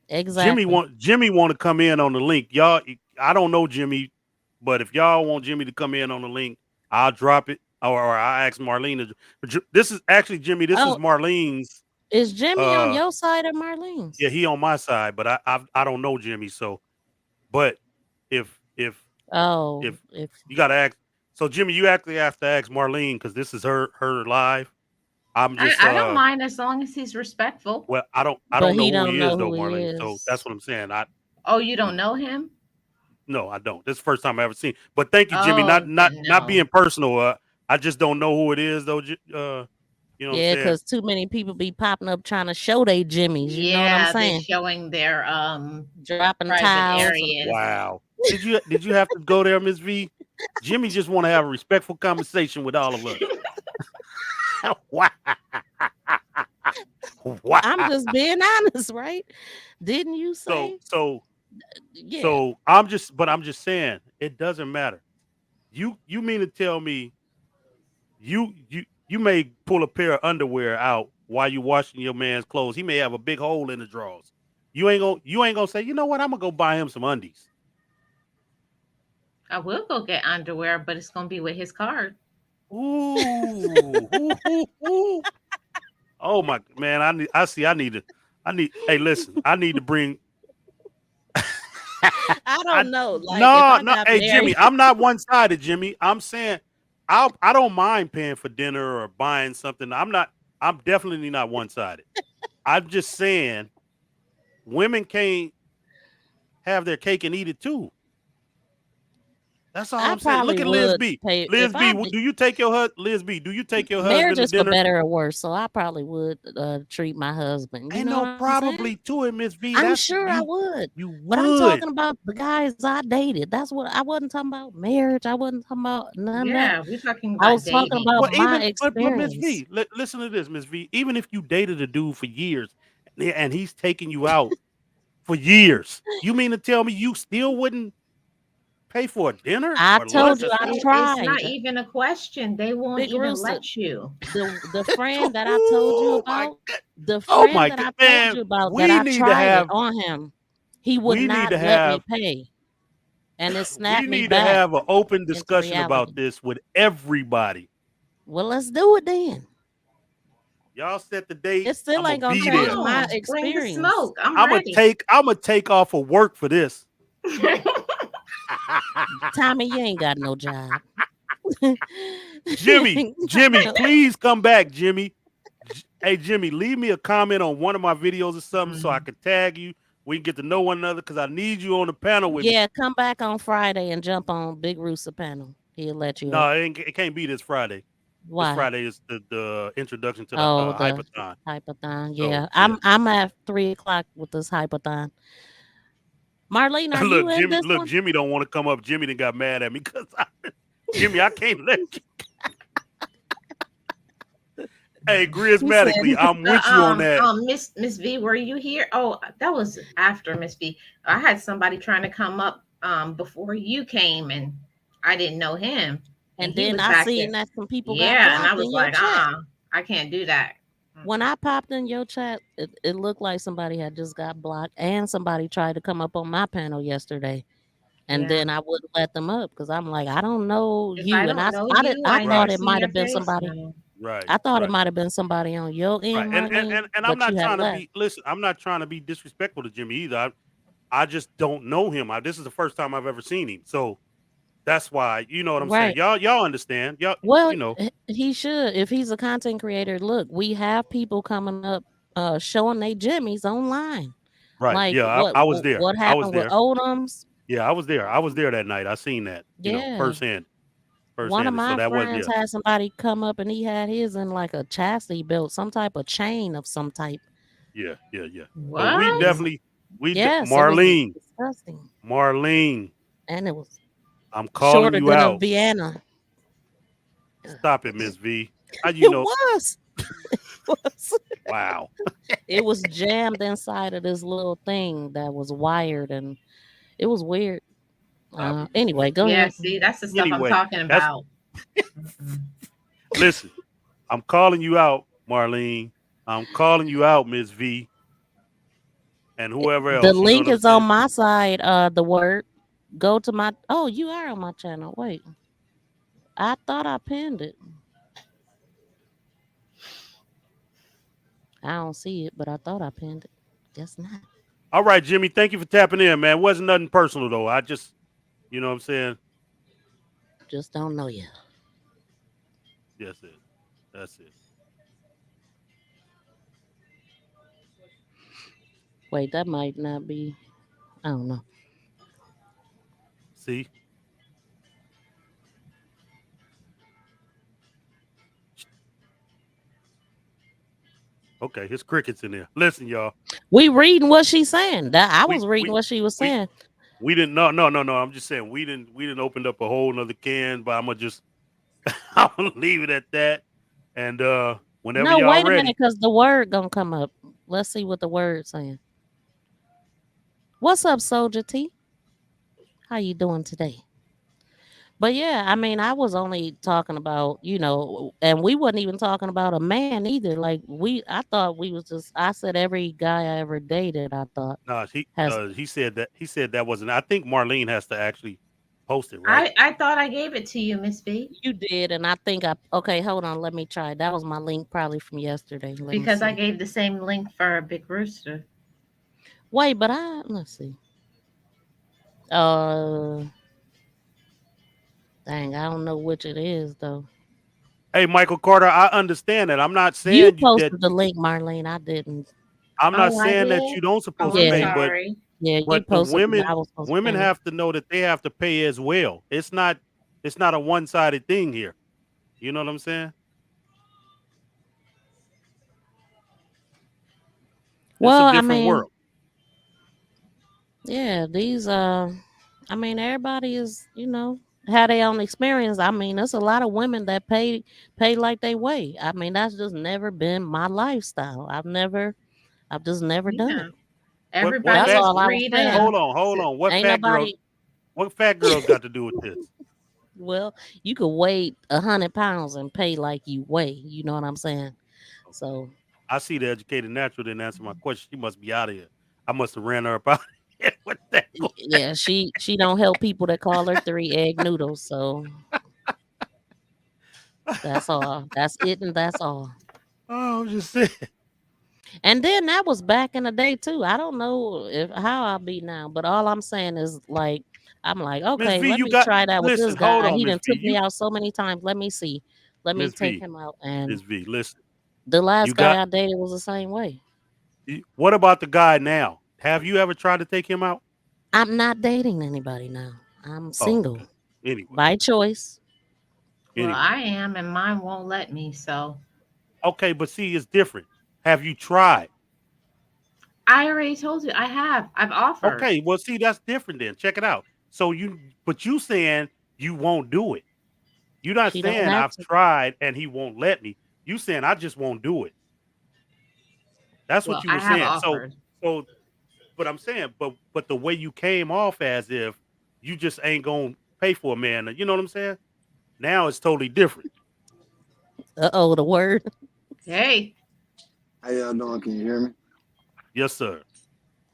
Exactly. Jimmy want to come in on the link, y'all. I don't know Jimmy, but if y'all want Jimmy to come in on the link, I'll drop it, or I'll ask Marlene. This is actually Jimmy. This is Oh, Marlene's. is Jimmy on Uh, your side or yeah, Marlene's? he on my side, but I don't know Jimmy. So, but if if Oh, if if you got to ask, so Jimmy, you actually have to ask Marlene because this is her live. I'm just I don't mind as long as he's respectful. well, I don't but know he who don't he know is though, who he Marlene. So that's is. what I'm saying. I Oh, you don't know him? No, I don't. This is the first time I ever seen. But thank you, Jimmy. Oh, then Not no. being personal. I just don't know who it is though. You know what I'm Yeah, saying? because too many people be popping up trying to show they Jimmys. You know what I'm Yeah, they're saying? showing their Dropping private towels and areas. Wow. Did you have to go there, Miss V? Jimmy just want to have a respectful conversation with all of us. Wow. I'm Wow. just being honest, right? Didn't you So say? so Yeah. so I'm just saying it doesn't matter. You mean to tell me you may pull a pair of underwear out while you washing your man's clothes. He may have a big hole in the drawers. You ain't gonna say, you know what, I'm gonna go buy him some undies. I will go get underwear, but it's gonna be with his card. Ooh, ooh, ooh, ooh. Oh my man, I need hey listen, I need to bring I I don't know. Like if no, I no, got hey married, Jimmy, I'm not one sided, Jimmy. I'm saying I don't mind paying for dinner or buying something. I'm definitely not one sided. I'm just saying women can't have their cake and eat it too. That's all I I'm saying. probably Look at Liz would B. pay Liz if B. I did. Do you take your Liz B? Do you take your Marriage husband to is for dinner? better or worse, so I probably would treat my husband. You Ain't know what no I'm saying? probably to it, Miss V. I'm That's sure I you. would. You But I'm would. talking about the guys I dated. That's what I wasn't talking about marriage. I wasn't talking about none of that. Yeah, we're talking I about was talking dating. about Well, my even but Miss experience. V, listen to this, Miss V. Even if you dated a dude for years and he's taking you out for years, you mean to tell me you still wouldn't pay for a dinner I or told lunch you or I something? It's not tried. even a question. They won't Big even Rooster, let you. the friend that I told you Oh my about, the Oh friend my that god, I told man! you about that We I need to tried it have on him, he would we need not to let me have pay. And it we snapped me need to back have an open into discussion about reality. this with everybody. Well, let's do it then. Y'all set the date. It still I'm gonna ain't gonna be Come change there. my on, bring the experience. smoke. I'm ready. I'm gonna take off of work for this. Tommy, you ain't got no job. You Jimmy, ain't got Jimmy, no- please come back, Jimmy. Hey, Jimmy, leave me a comment on one of my videos or something so I Mhm. can tag you. We can get to know one another because I need you on the panel with me. Yeah, come back on Friday and jump on Big Rooster panel. He'll let you No, up. it can't be this Friday. This Why? Friday is the introduction to the Oh, the hypathon. hypathon. So Yeah, yeah. I'm at 3 o'clock with this hypathon. Marlene, are you look, in Jimmy. this Look, one? Jimmy don't want to come up. Jimmy done got mad at me because Jimmy, I can't let you. Hey, He said, charismatically, I'm with you on that. Miss V, were you here? Oh, that was after Miss V. I had somebody trying to come up before you came, and I didn't know him, and and he then was I back there. seen that some people got Yeah, and I blocked was in your like, chat. I can't do that. When I popped in your chat, it looked like somebody had just got blocked, and somebody tried to come up on my panel yesterday. And Yeah. then I wouldn't let them up because I'm like, I don't know If I you, and don't know you, I I never thought Right, it see might your have been face. somebody. No. right, I thought it right, might have been somebody on your right. end, And Marlene, and I'm but not you had trying to left. be. Listen, I'm not trying to be disrespectful to Jimmy either. I just don't know him. This is the first time I've ever seen him. So that's why, you know what I'm saying. Right. Y'all understand. Y'all, Well, you know. he should. If he's a content creator, look, we have people coming up showing they jimmies online. Right. Like Yeah, I was there. what I was happened with there. Odoms? Yeah, I was there. I was there that night. I seen that, Yeah. firsthand. One of Firsthand. So my that was friends yeah. had somebody come up and he had his in like a chastity belt, some type of chain of some type. Yeah, yeah, yeah. But we What? And definitely yes, it was Marlene, disgusting. Marlene, And it was I'm calling shorter you than a out. Vienna. Stop it, Miss V. How you It know? was. It was. Wow. It was jammed inside of this little thing that was wired, and it was weird. Stop it, Miss Anyway, V. go Yeah, ahead. see, that's the stuff I'm Anyway, talking that's about. Mm-mm. listen. I'm calling you out, Marlene. I'm calling you out, Miss V, and whoever The else. You know what link I'm is on saying? my side. The word. Go to my. Oh, you are on my channel. Wait, I thought I pinned it. I don't see it, but I thought I pinned it. Guess not. All right, Jimmy. Thank you for tapping in, man. Wasn't nothing personal though. I just, you know what I'm saying? Just don't know you. That's it. That's it. Wait, that might not be. I don't know. See? Okay, his crickets in there. Listen, y'all. We reading what she's saying. That I We was reading we what she was we saying. we didn't no. I'm just saying we didn't open up a whole nother can, but I'm gonna just I'm gonna leave it at that. And whenever No, y'all wait a ready, minute, because the word gonna come up. Let's see what the word's saying. What's up, Soldier T? How you doing today? But yeah, I mean, I was only talking about, and we wasn't even talking about a man either. Like I thought we was just. I said every guy I ever dated, I thought nah, has. he said that wasn't. I think Marlene has to actually post it, right? I thought I gave it to you, Miss B, You did, and I think I. Okay, hold on. Let me try. That was my link, probably from yesterday. Let me because I see. gave the same link for Big Rooster. Wait, but let's see. Uh, dang, I don't know which it is though. Hey, Michael Carter, I understand that. You posted the link, Marlene. I didn't. I'm not Oh, I saying that did. you don't Oh, supposed to I'm pay, Yeah, sorry. you but the posted it. I was supposed to women pin it. have to know that they have to pay as well. It's not a one sided thing here. You know what I'm saying? It's a Well, I different mean, world. yeah, I mean, everybody is, had their own experience. I mean, there's a lot of women that pay like they weigh. I mean, that's just never been my lifestyle. I've just never done Yeah. it. What That's Everybody fat? is all I was free saying. Hold on. Ain't nobody. What fat girls got to do with this? Well, you could weigh 100 pounds and pay like you weigh. You know what I'm saying? Okay. So I see the educated natural didn't answer my question. She must be out of here. I must have ran her up out of here with that. yeah, she don't help people that call her 3 egg noodles. So that's all. That's it, and that's all. Oh, I'm just saying. And then that was back in the day too. I don't know if how I'll be now, but all I'm saying is like I'm like, Miss okay, V, let you me got try that with this listen, hold guy. on, He Miss done V. took me out so many times. Let me see. Let me Miss take V, him out. And Miss V, listen. the You last got guy I dated was the same way. what about the guy now? Have you ever tried to take him out? I'm not dating anybody now. I'm Oh, single okay. Anyway. by choice. Well, Anyway, I am, and mine won't let me. So okay, but see, it's different. Have you tried? I already told you I have. I've offered. Okay, well, see, that's different then. Check it out. So but you saying you won't do it. You're not She don't saying have I've to. tried and he won't let me. You saying I just won't do it. That's what Well, you I were have saying. offered. So, but I'm saying, but the way you came off as if you just ain't gonna pay for a man. You know what I'm saying? Now it's totally different. Uh-oh, the word. Hey, How y'all doing? Can you hear me? Yes, sir.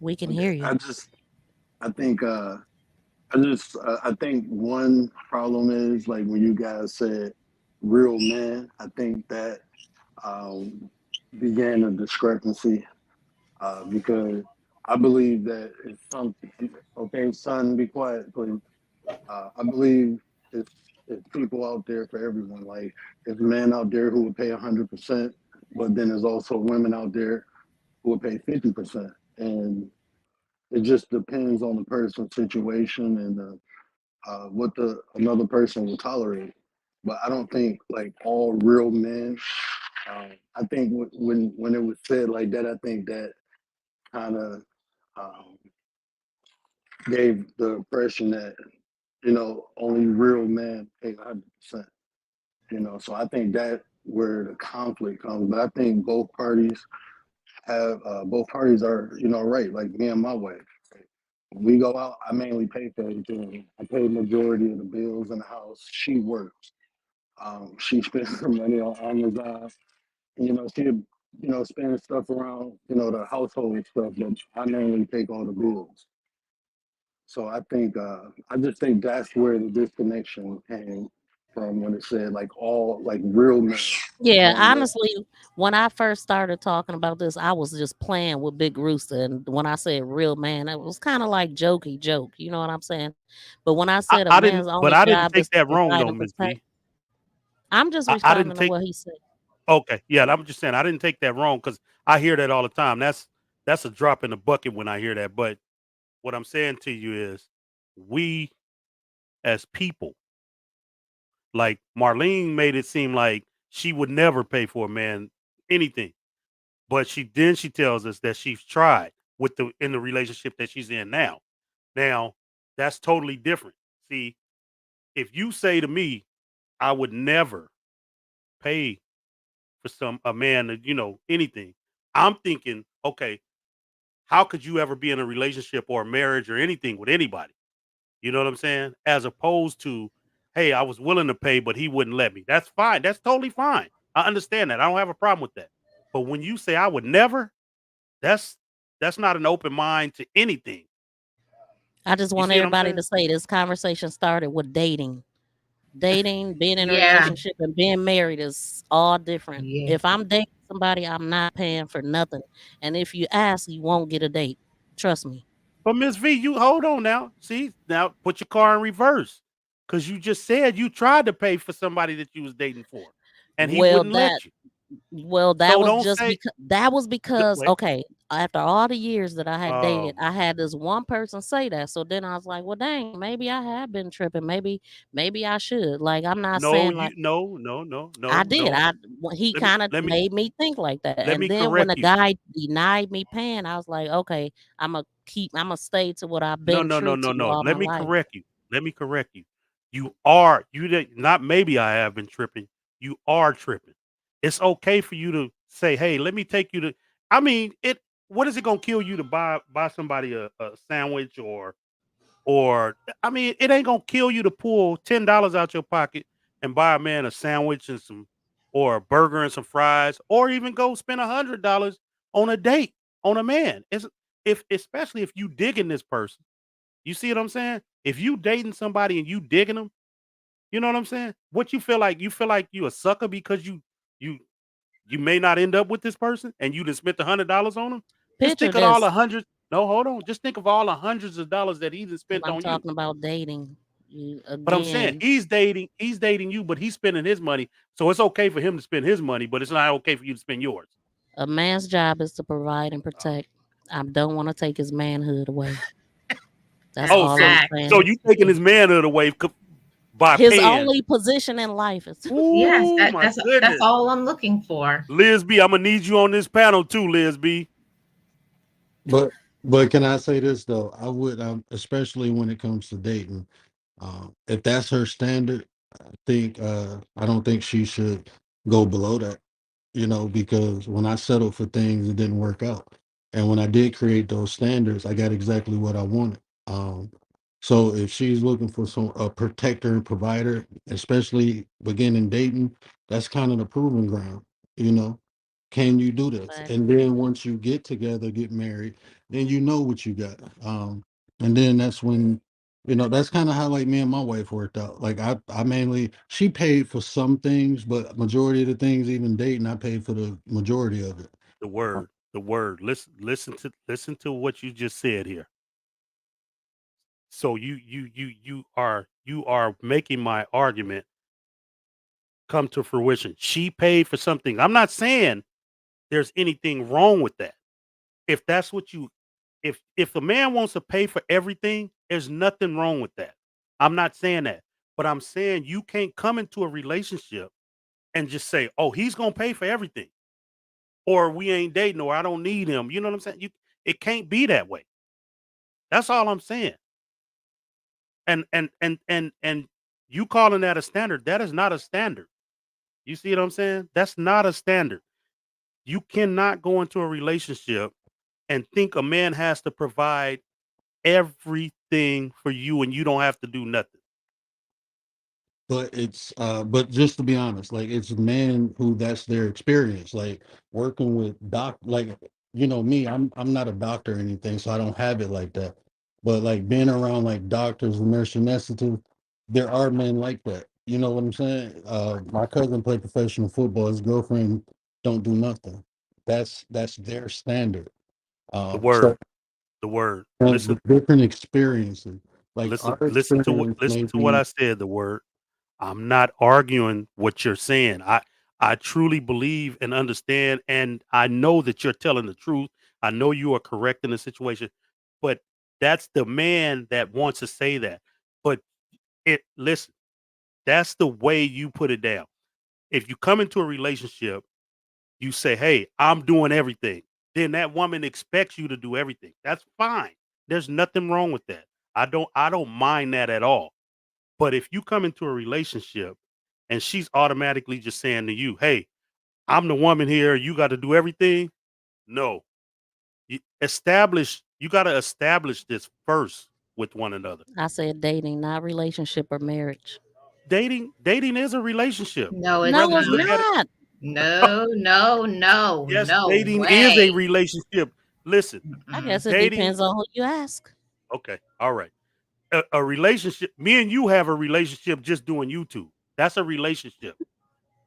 We can Okay. hear you. I think, I think one problem is like when you guys said real men. I think that um, began a discrepancy because I believe that if something, okay, son, be quiet, please. I believe it's people out there for everyone. Like, there's men out there who would pay 100%, but then there's also women out there who would pay 50%. And it just depends on the person's situation and what the another person will tolerate. But I don't think like all real men. I think when it was said like that, I think that kind of um, gave the impression that only real men pay 100%. So I think that where the conflict comes. But I think both parties are right. Like me and my wife. When we go out, I mainly pay for everything. I pay the majority of the bills in the house. She works. She spends her money on Amazon. She spend stuff around the household stuff, but I mainly take all the bills. So I just think that's where the disconnection came from when it said like all like real men Yeah, don't let. honestly, when I first started talking about this, I was just playing with Big Rooster. And when I said real man, it was kind of like jokey joke. You know what I'm saying? But when I said a man's But only I didn't job is take to that wrong provide though, and Miss protect, V. I'm just I didn't responding to take. what he said. Okay, yeah, I'm just saying I didn't take that wrong because I hear that all the time. That's a drop in the bucket when I hear that. But what I'm saying to you is, we as people, like Marlene, made it seem like she would never pay for a man anything, but she tells us that she's tried with the in the relationship that she's in now. Now that's totally different. See, if you say to me, I would never pay for a man to, anything. I'm thinking, okay, how could you ever be in a relationship or a marriage or anything with anybody? You know what I'm saying? As opposed to, hey, I was willing to pay, but he wouldn't let me. That's fine. That's totally fine. I understand that. I don't have a problem with that. But when you say I would never, that's that's not an open mind to anything. I just You want see what I'm everybody saying? to say this conversation started with dating. Dating, being in a yeah, relationship, and being married is all different. yeah. If I'm dating somebody, I'm not paying for nothing. And if you ask, you won't get a date. Trust me. But Miss V, you hold on now. See, now put your car in reverse. Cause you just said you tried to pay for somebody that you was dating for and he Well, wouldn't that let you. Well, that So was don't just say because wait. okay, after all the years that I had dated, Oh, I had this one person say that. So then I was like, well, dang, maybe I have been tripping. Maybe I should. Like, I'm not no, saying like you no, no, no, I no, did. no. He Let me kind of let me made me think like that. let And me then when correct the you. guy denied me paying, I was like, okay, I'm gonna stay to what I've No, been no, no, true no, to no. all Let my me life. correct you. Let me correct you. You did not maybe I have been tripping. You are tripping. It's okay for you to say, hey, let me take you to I mean, it what is it gonna kill you to buy somebody a sandwich or I mean, it ain't gonna kill you to pull $10 out your pocket and buy a man a sandwich and some or a burger and some fries, or even go spend $100 on a date on a man. It's if especially if you digging this person. You see what I'm saying? If you dating somebody and you digging them, you know what I'm saying? What you feel like? You feel like you a sucker because you you may not end up with this person and you just spent $100 on them. Just Picture think of all this, the hundreds. No, hold on. Just think of all the hundreds of dollars that he just and spent I'm on you. talking about dating. But I'm saying Again, he's dating you, but he's spending his money. So it's okay for him to spend his money, but it's not okay for you to spend yours. a man's job is to provide and Oh, protect. I don't want to take his manhood away. That's That's oh all I'm so facts. saying. so you taking his manhood away by His paying. only position in life is Yes, Ooh, my that's goodness. all I'm looking for. Liz B, I'm gonna need you on this panel too, Liz B. But can I say this though? I would, especially when it comes to dating, if that's her standard, I don't think she should go below that. Because when I settled for things, it didn't work out, and when I did create those standards, I got exactly what I wanted. Um, so if she's looking for a protector and provider, especially beginning dating, that's kind of the proving ground. You know, can you do this? And exactly. then once you get together, get married, then you know what you got. And then that's when, that's kind of how like me and my wife worked out. Like I mainly, she paid for some things, but majority of the things, even dating, I paid for the majority of it. The Uh, word, the word. Listen to what you just said here. So you are making my argument come to fruition. She paid for something. I'm not saying there's anything wrong with that. If that's what you if a man wants to pay for everything, there's nothing wrong with that. I'm not saying that. But I'm saying you can't come into a relationship and just say, "Oh, he's going to pay for everything." Or we ain't dating or I don't need him. You know what I'm saying? It can't be that way. That's all I'm saying. And you calling that a standard, that is not a standard. You see what I'm saying? That's not a standard. You cannot go into a relationship and think a man has to provide everything for you and you don't have to do nothing. but just to be honest, like it's men who that's their experience. Like working with like me, I'm not a doctor or anything, so I don't have it like that. But like being around like doctors and nurse anesthetist, there are men like that. You know what I'm saying? My cousin played professional football. His girlfriend don't do nothing. That's their standard. The So word, the word. the different experiences, like Listen, our listen experience may to what be. I said, the word. I'm not arguing what you're saying. I truly believe and understand, and I know that you're telling the truth. I know you are correct in the situation, but that's the man that wants to say that. But listen, that's the way you put it down. If you come into a relationship, you say, "Hey, I'm doing everything." Then that woman expects you to do everything. That's fine. There's nothing wrong with that. I don't mind that at all. But if you come into a relationship and she's automatically just saying to you, "Hey, I'm the woman here, you got to do everything." No. You got to establish this first with one another. I said dating, not relationship or marriage. Dating is a relationship. No, it's No, Whether it's you look not. at it not. No, no, no, yes, no dating is a way. relationship. Listen, I Mm-mm. guess it dating depends on who you ask. okay, all right. A relationship, me and you have a relationship just doing YouTube. That's a relationship.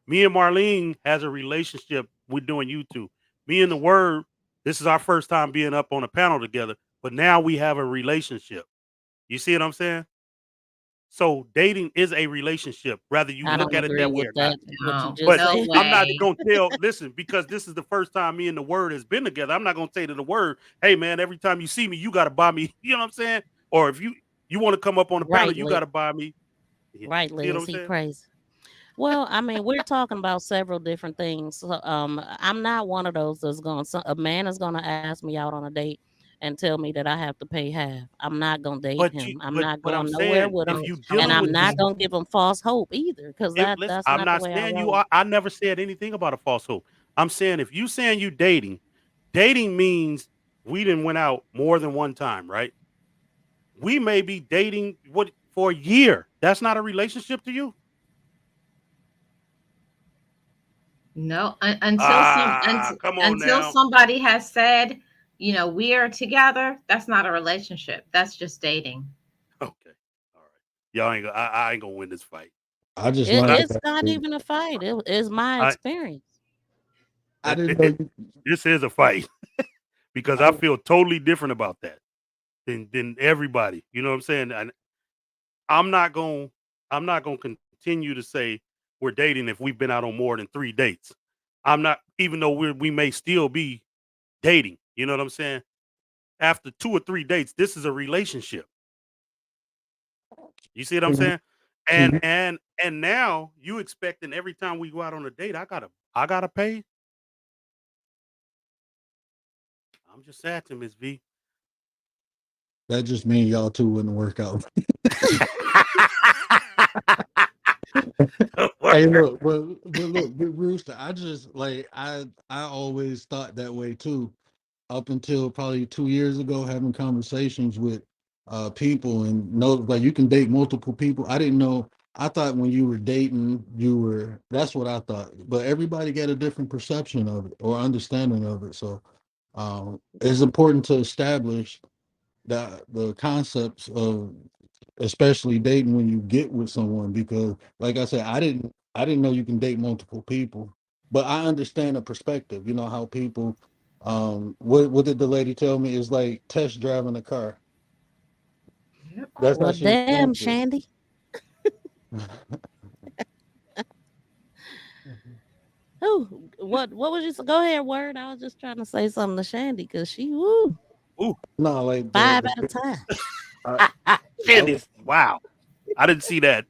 Me and Marlene has a relationship with doing YouTube. Me and the Word, this is our first time being up on a panel together, but now we have a relationship. You see what I'm saying? So dating is a relationship, whether you I look don't at it agree that way with or not. that, what you No, just But no said. I'm not way. gonna listen, because this is the first time me and the Word has been together. I'm not gonna say to the Word, "Hey man, every time you see me, you gotta buy me." You know what I'm saying? Or if you want to come up on the panel, Right, you Liz. gotta buy me. Yeah. Right, See what Liz. I'm He saying? crazy. Well, I mean, we're talking about several different things. So, I'm not one of those that's going. So a man is going to ask me out on a date and tell me that I have to pay half. I'm not going to date But you him. I'm but not but I'm going nowhere saying with if him, you No and dealing way. I'm with not these going to give him false hope either, because listen, that's I'm not the not way I saying you roll. are. I never said anything about a false hope. I'm saying if you saying you dating means we didn't went out more than one time, right? We may be dating what for a year. That's not a relationship to you. No, Come on until now. somebody has said, we are together. That's not a relationship. That's just dating. Okay, all right. Y'all ain't. I ain't gonna win this fight. I just It, But learned it's not that. even a fight. It's my I, experience. I didn't know it, you. this is a fight because I I, feel totally different about that than everybody. You know what I'm saying? I'm not going. I'm not going to continue to say we're dating if we've been out on more than 3 dates. I'm not, even though we may still be dating. You know what I'm saying? After 2 or 3 dates, this is a relationship. You see what I'm saying? See, And now you expecting every time we go out on a date, I gotta pay. I'm just asking, Miss V. that just means y'all two wouldn't work out. Hey, look, but look, Big Rooster, I just like I always thought that way too, up until probably 2 years ago, having conversations with people and know like you can date multiple people. I didn't know. I thought when you were dating, that's what I thought. But everybody got a different perception of it or understanding of it. So it's important to establish the concepts of especially dating when you get with someone because like I said, I didn't know you can date multiple people. But I understand the perspective, you know, how people what did the lady tell me is like test driving a car. Yep. That's how Well, she damn, explained it. Shandy. Oh, what was you? Go ahead, word. I was just trying to say something to Shandy because she woo Ooh, No, like 5 at a time. I, I, Candice. Wow, I didn't see that.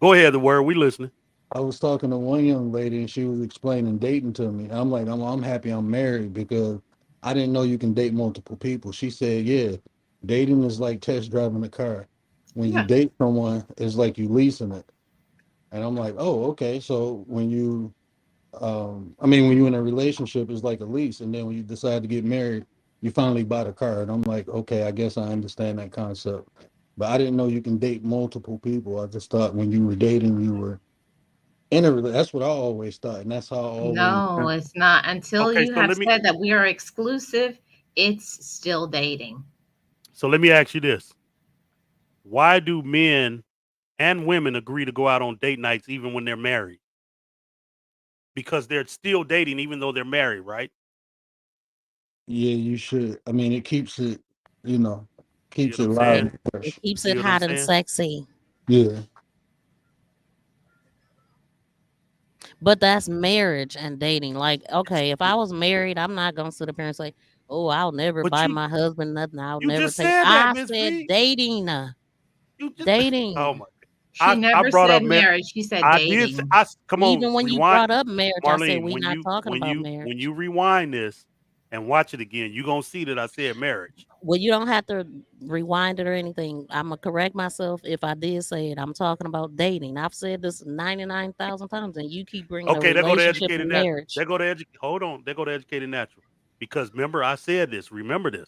Go ahead, the word. We listening. I was talking to one young lady and she was explaining dating to me. I'm like, I'm happy I'm married because I didn't know you can date multiple people. She said, yeah, dating is like test driving a car. When you Yeah. date someone, it's like you leasing it. And I'm like, oh, okay. So when you're in a relationship, it's like a lease. And then when you decide to get married, you finally buy the car. And I'm like, okay, I guess I understand that concept. But I didn't know you can date multiple people. I just thought when you were dating, you were that's what I always thought, and that's how I always. No, it's not. Until Okay, you so have let me said that we are exclusive, it's still dating. so let me ask you this: why do men and women agree to go out on date nights even when they're married? Because they're still dating even though they're married, right? Yeah, you should. I mean, it keeps it, you know, See keeps what it I'm live saying? and It fresh. keeps See it what I'm hot and saying? sexy. Yeah, But that's marriage and dating. Like, okay, if I was married, I'm not gonna sit up here and say, "Oh, I'll never But buy you my husband nothing. I'll you never just take." said that, I Miss said V. dating, You just oh dating. my! She I never brought said up marriage. She said I did. dating. Come on, Even when you rewind, brought up marriage, I said Marlene. we When not you talking when about you when marriage. you rewind this and watch it again, you gonna see that I said marriage. Well, you don't have to rewind it or anything. I'm gonna correct myself if I did say it. I'm talking about dating. I've said this 99,000 times, and you keep bringing a Okay, there go the relationship educated and nat. marriage. There go the hold on. There go the educated natural. Because remember, I said this. Remember this.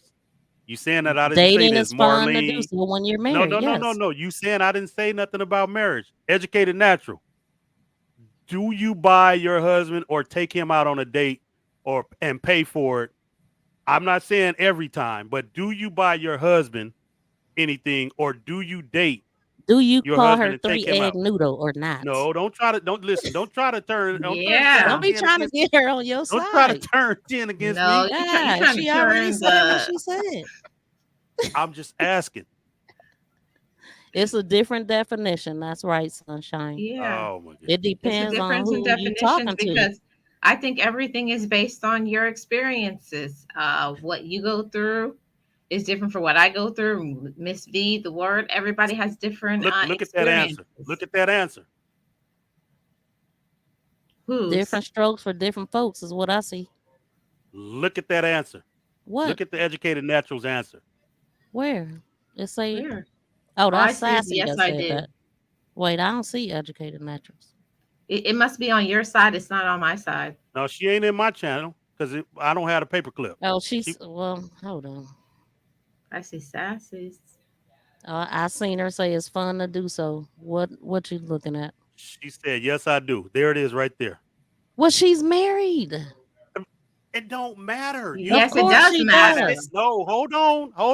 You saying that I didn't say Dating this, is fun to do Marlene? so when you're No, married. no, no, no, Yes. no. You saying I didn't say nothing about marriage. Educated natural. Do you buy your husband or take him out on a date or and pay for it? I'm not saying every time, but do you buy your husband anything or do you date Do you your call husband her and take him 3 egg out? noodle or not? No, don't listen. Don't try to turn Don't Yeah. be 10 trying to against get her on your don't try to side. turn 10 against No, me. you Yeah, trying to she already turn said what the she said. I'm just asking. It's a different definition. That's right, sunshine. yeah. Oh my It goodness. It's a depends on difference in who you definitions talking to. because I think everything is based on your experiences. What you go through is different from what I go through. Miss V, the word, everybody has different Look at that answer. experiences. Look at that answer. Whose? Different strokes for different folks is what I see. Look at that answer. What? Look at the educated naturals answer. Where? It say, Where? oh, Oh, I that's see it. sassy Yes, that I said do. that. Wait, I don't see educated naturals. It must be on your side. It's not on my side. No, she ain't in my channel because I don't have a paperclip. Oh, She well, hold on. I see sassies. I seen her say it's fun to do so. What you looking at? she said, yes, I do. There it is right there. Well, she's married. It don't matter. Of Yes, it course does she I matter. said does. no. Hold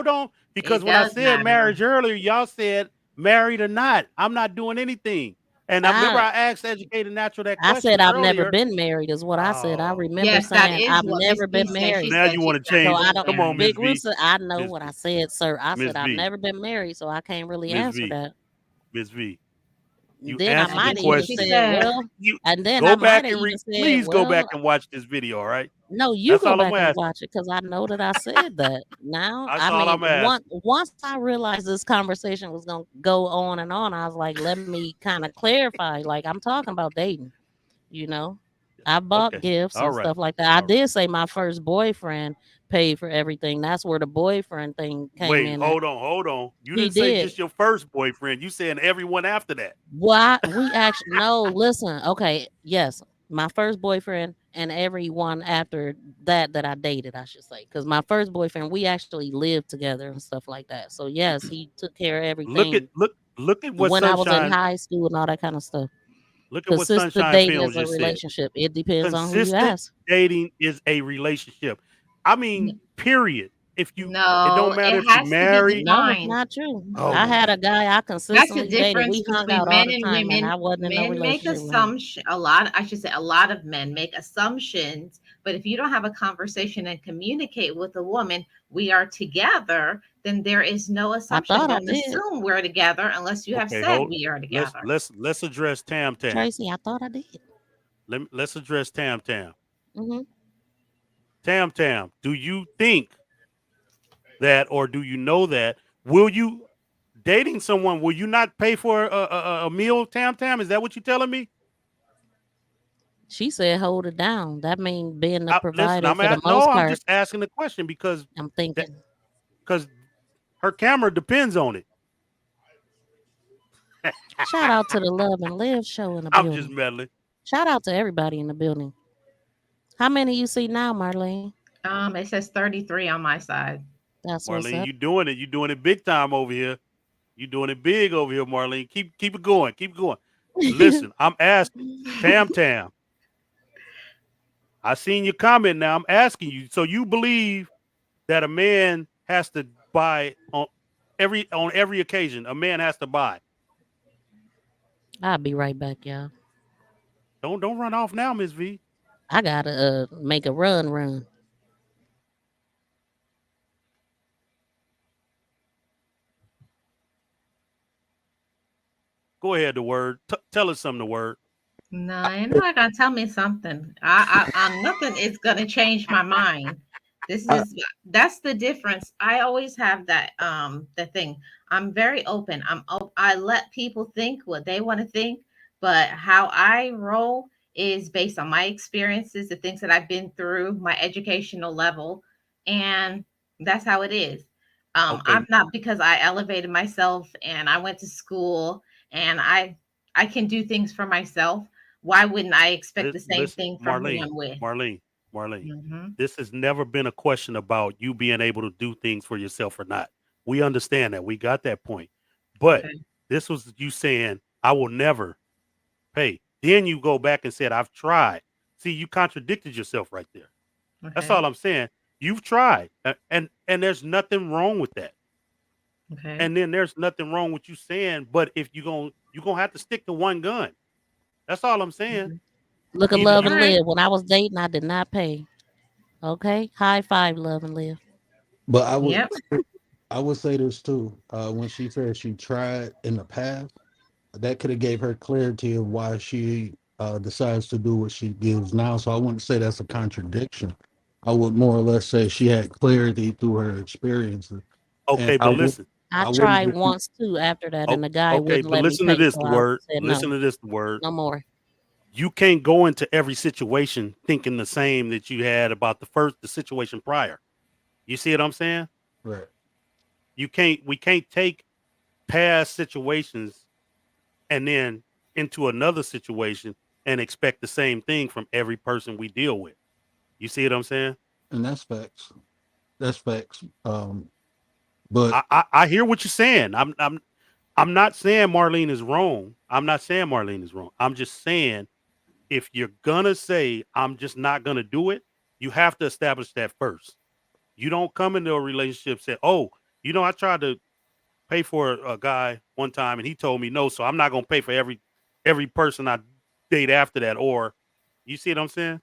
on. Because It when I does said matter. marriage earlier, y'all said married or not. I'm not doing anything. And I remember I I asked Educated Natural that I said question I've never earlier. been married is what I said. I Oh, remember Yes, that saying is I've what Miss never B been said. married. She now you said want she's to So never change. I been don't Come on, married. Miss Big V. Rooster, I know Miss what I V. said, sir. I Miss said I've V. never been married, so I can't really Miss answer V. that. Miss V. You Then I answered the might And have even she question. said, said, well, You and then I go might back have and even said, please go back well, and watch this video. All right. no, you That's go all I'm back and asking. watch it because I know that I said that. Now, That's I all mean, I'm asking. once I realized this conversation was gonna go on and on, I was like, let me kind of clarify. Like I'm talking about dating, you know. I bought Okay. gifts All and right. stuff like that. I All right. did say my first boyfriend paid for everything. That's where the boyfriend thing came Wait, in at. hold on. You He didn't say did. just your first boyfriend. You saying everyone after that. Why we actually no, listen, okay, yes, my first boyfriend and everyone after that I dated, I should say. Because my first boyfriend, we actually lived together and stuff like that. So yes, he took care of everything Look at what when I was in Sunshine high school and all that kind of stuff. look at what Consistent Sunshine dating Films is a just said. relationship. It depends on who you Consistent ask. dating is a relationship. I mean, period. If you it don't no, matter it if you has to be married. No, it's defined. not true. Oh I my had a guy I That's the consistently dated. difference We hung between out all men the and time and women. I wasn't in no Men make relationship with him. assumption a lot. I should say a lot of men make assumptions, but if you don't have a conversation and communicate with a woman, we are together, then there is no I assumption. thought I Don't did. assume we're together unless you have okay, said hold we are let's together. let's let's address Tam Tam. Tracy, I thought I did. Let's address Tam Tam. Hmm. Tam Tam, do you think that or do you know that will you dating someone will you not pay for a meal, Tam Tam? Is that what you're telling me? She said, "Hold it down." That means being the Listen, provider for the most I'm part. just asking the question because I'm that thinking. because her camera depends on it. Shout out to the Love and Live show in the I'm just building. meddling. Shout out to everybody in the building. How many you see now, Marlene? It says 33 on my side. That's what's Marlene, up. you doing it. You doing it big time over here. You doing it big over here, Marlene. Keep it going. Keep it going. Listen, I'm asking. Tam Tam, I seen your comment now. I'm asking you. So you believe that a man has to buy on every occasion? A man has to buy. I'll be right back, y'all. Don't run off now, Miss V. I gotta make a run. Go ahead, the word. Tell us something, the word. No, you're not gonna tell me something. Nothing is gonna change my mind. This I, is that's the difference. I always have that the thing. I'm very open. I let people think what they want to think, but how I roll is based on my experiences, the things that I've been through, my educational level, and that's how it is. Okay. I'm not because I elevated myself and I went to school and I can do things for myself. Why wouldn't I expect the same Listen, thing from who Marlene, I'm with? Marlene, Marlene. Hmm. This has never been a question about you being able to do things for yourself or not. We understand that. We got that point. But Okay. this was you saying, I will never pay. Then you go back and said, I've tried. See, you contradicted yourself right there. That's Okay. all I'm saying. You've tried. And there's nothing wrong with that. Okay. And then there's nothing wrong with you saying, but if you're gonna have to stick to one gun. That's all I'm saying. Mhm. Look at Either Love All and you right. Live. When I was dating, I did not pay. Okay, high five, Love and Live. but Yep. I would say this too. When she said she tried in the past, that could have gave her clarity of why she decides to do what she gives now. So I wouldn't say that's a contradiction. I would more or less say she had clarity through her experiences, and okay, but listen. I I wouldn't tried just once too after that, Oh, and the guy okay, wouldn't but let me listen to pay, this, so the I word. said Listen no, to this, the word. no more. You can't go into every situation thinking the same that you had about the situation prior. You see what I'm saying? right. We can't take past situations and then into another situation and expect the same thing from every person we deal with. You see what I'm saying? And that's facts. That's facts. But I hear what you're saying. I'm not saying Marlene is wrong. I'm not saying Marlene is wrong. I'm just saying if you're gonna say I'm just not gonna do it, you have to establish that first. You don't come into a relationship say, "Oh, I tried to pay for a guy one time and he told me no, so I'm not gonna pay for every person I date after that." Or you see what I'm saying?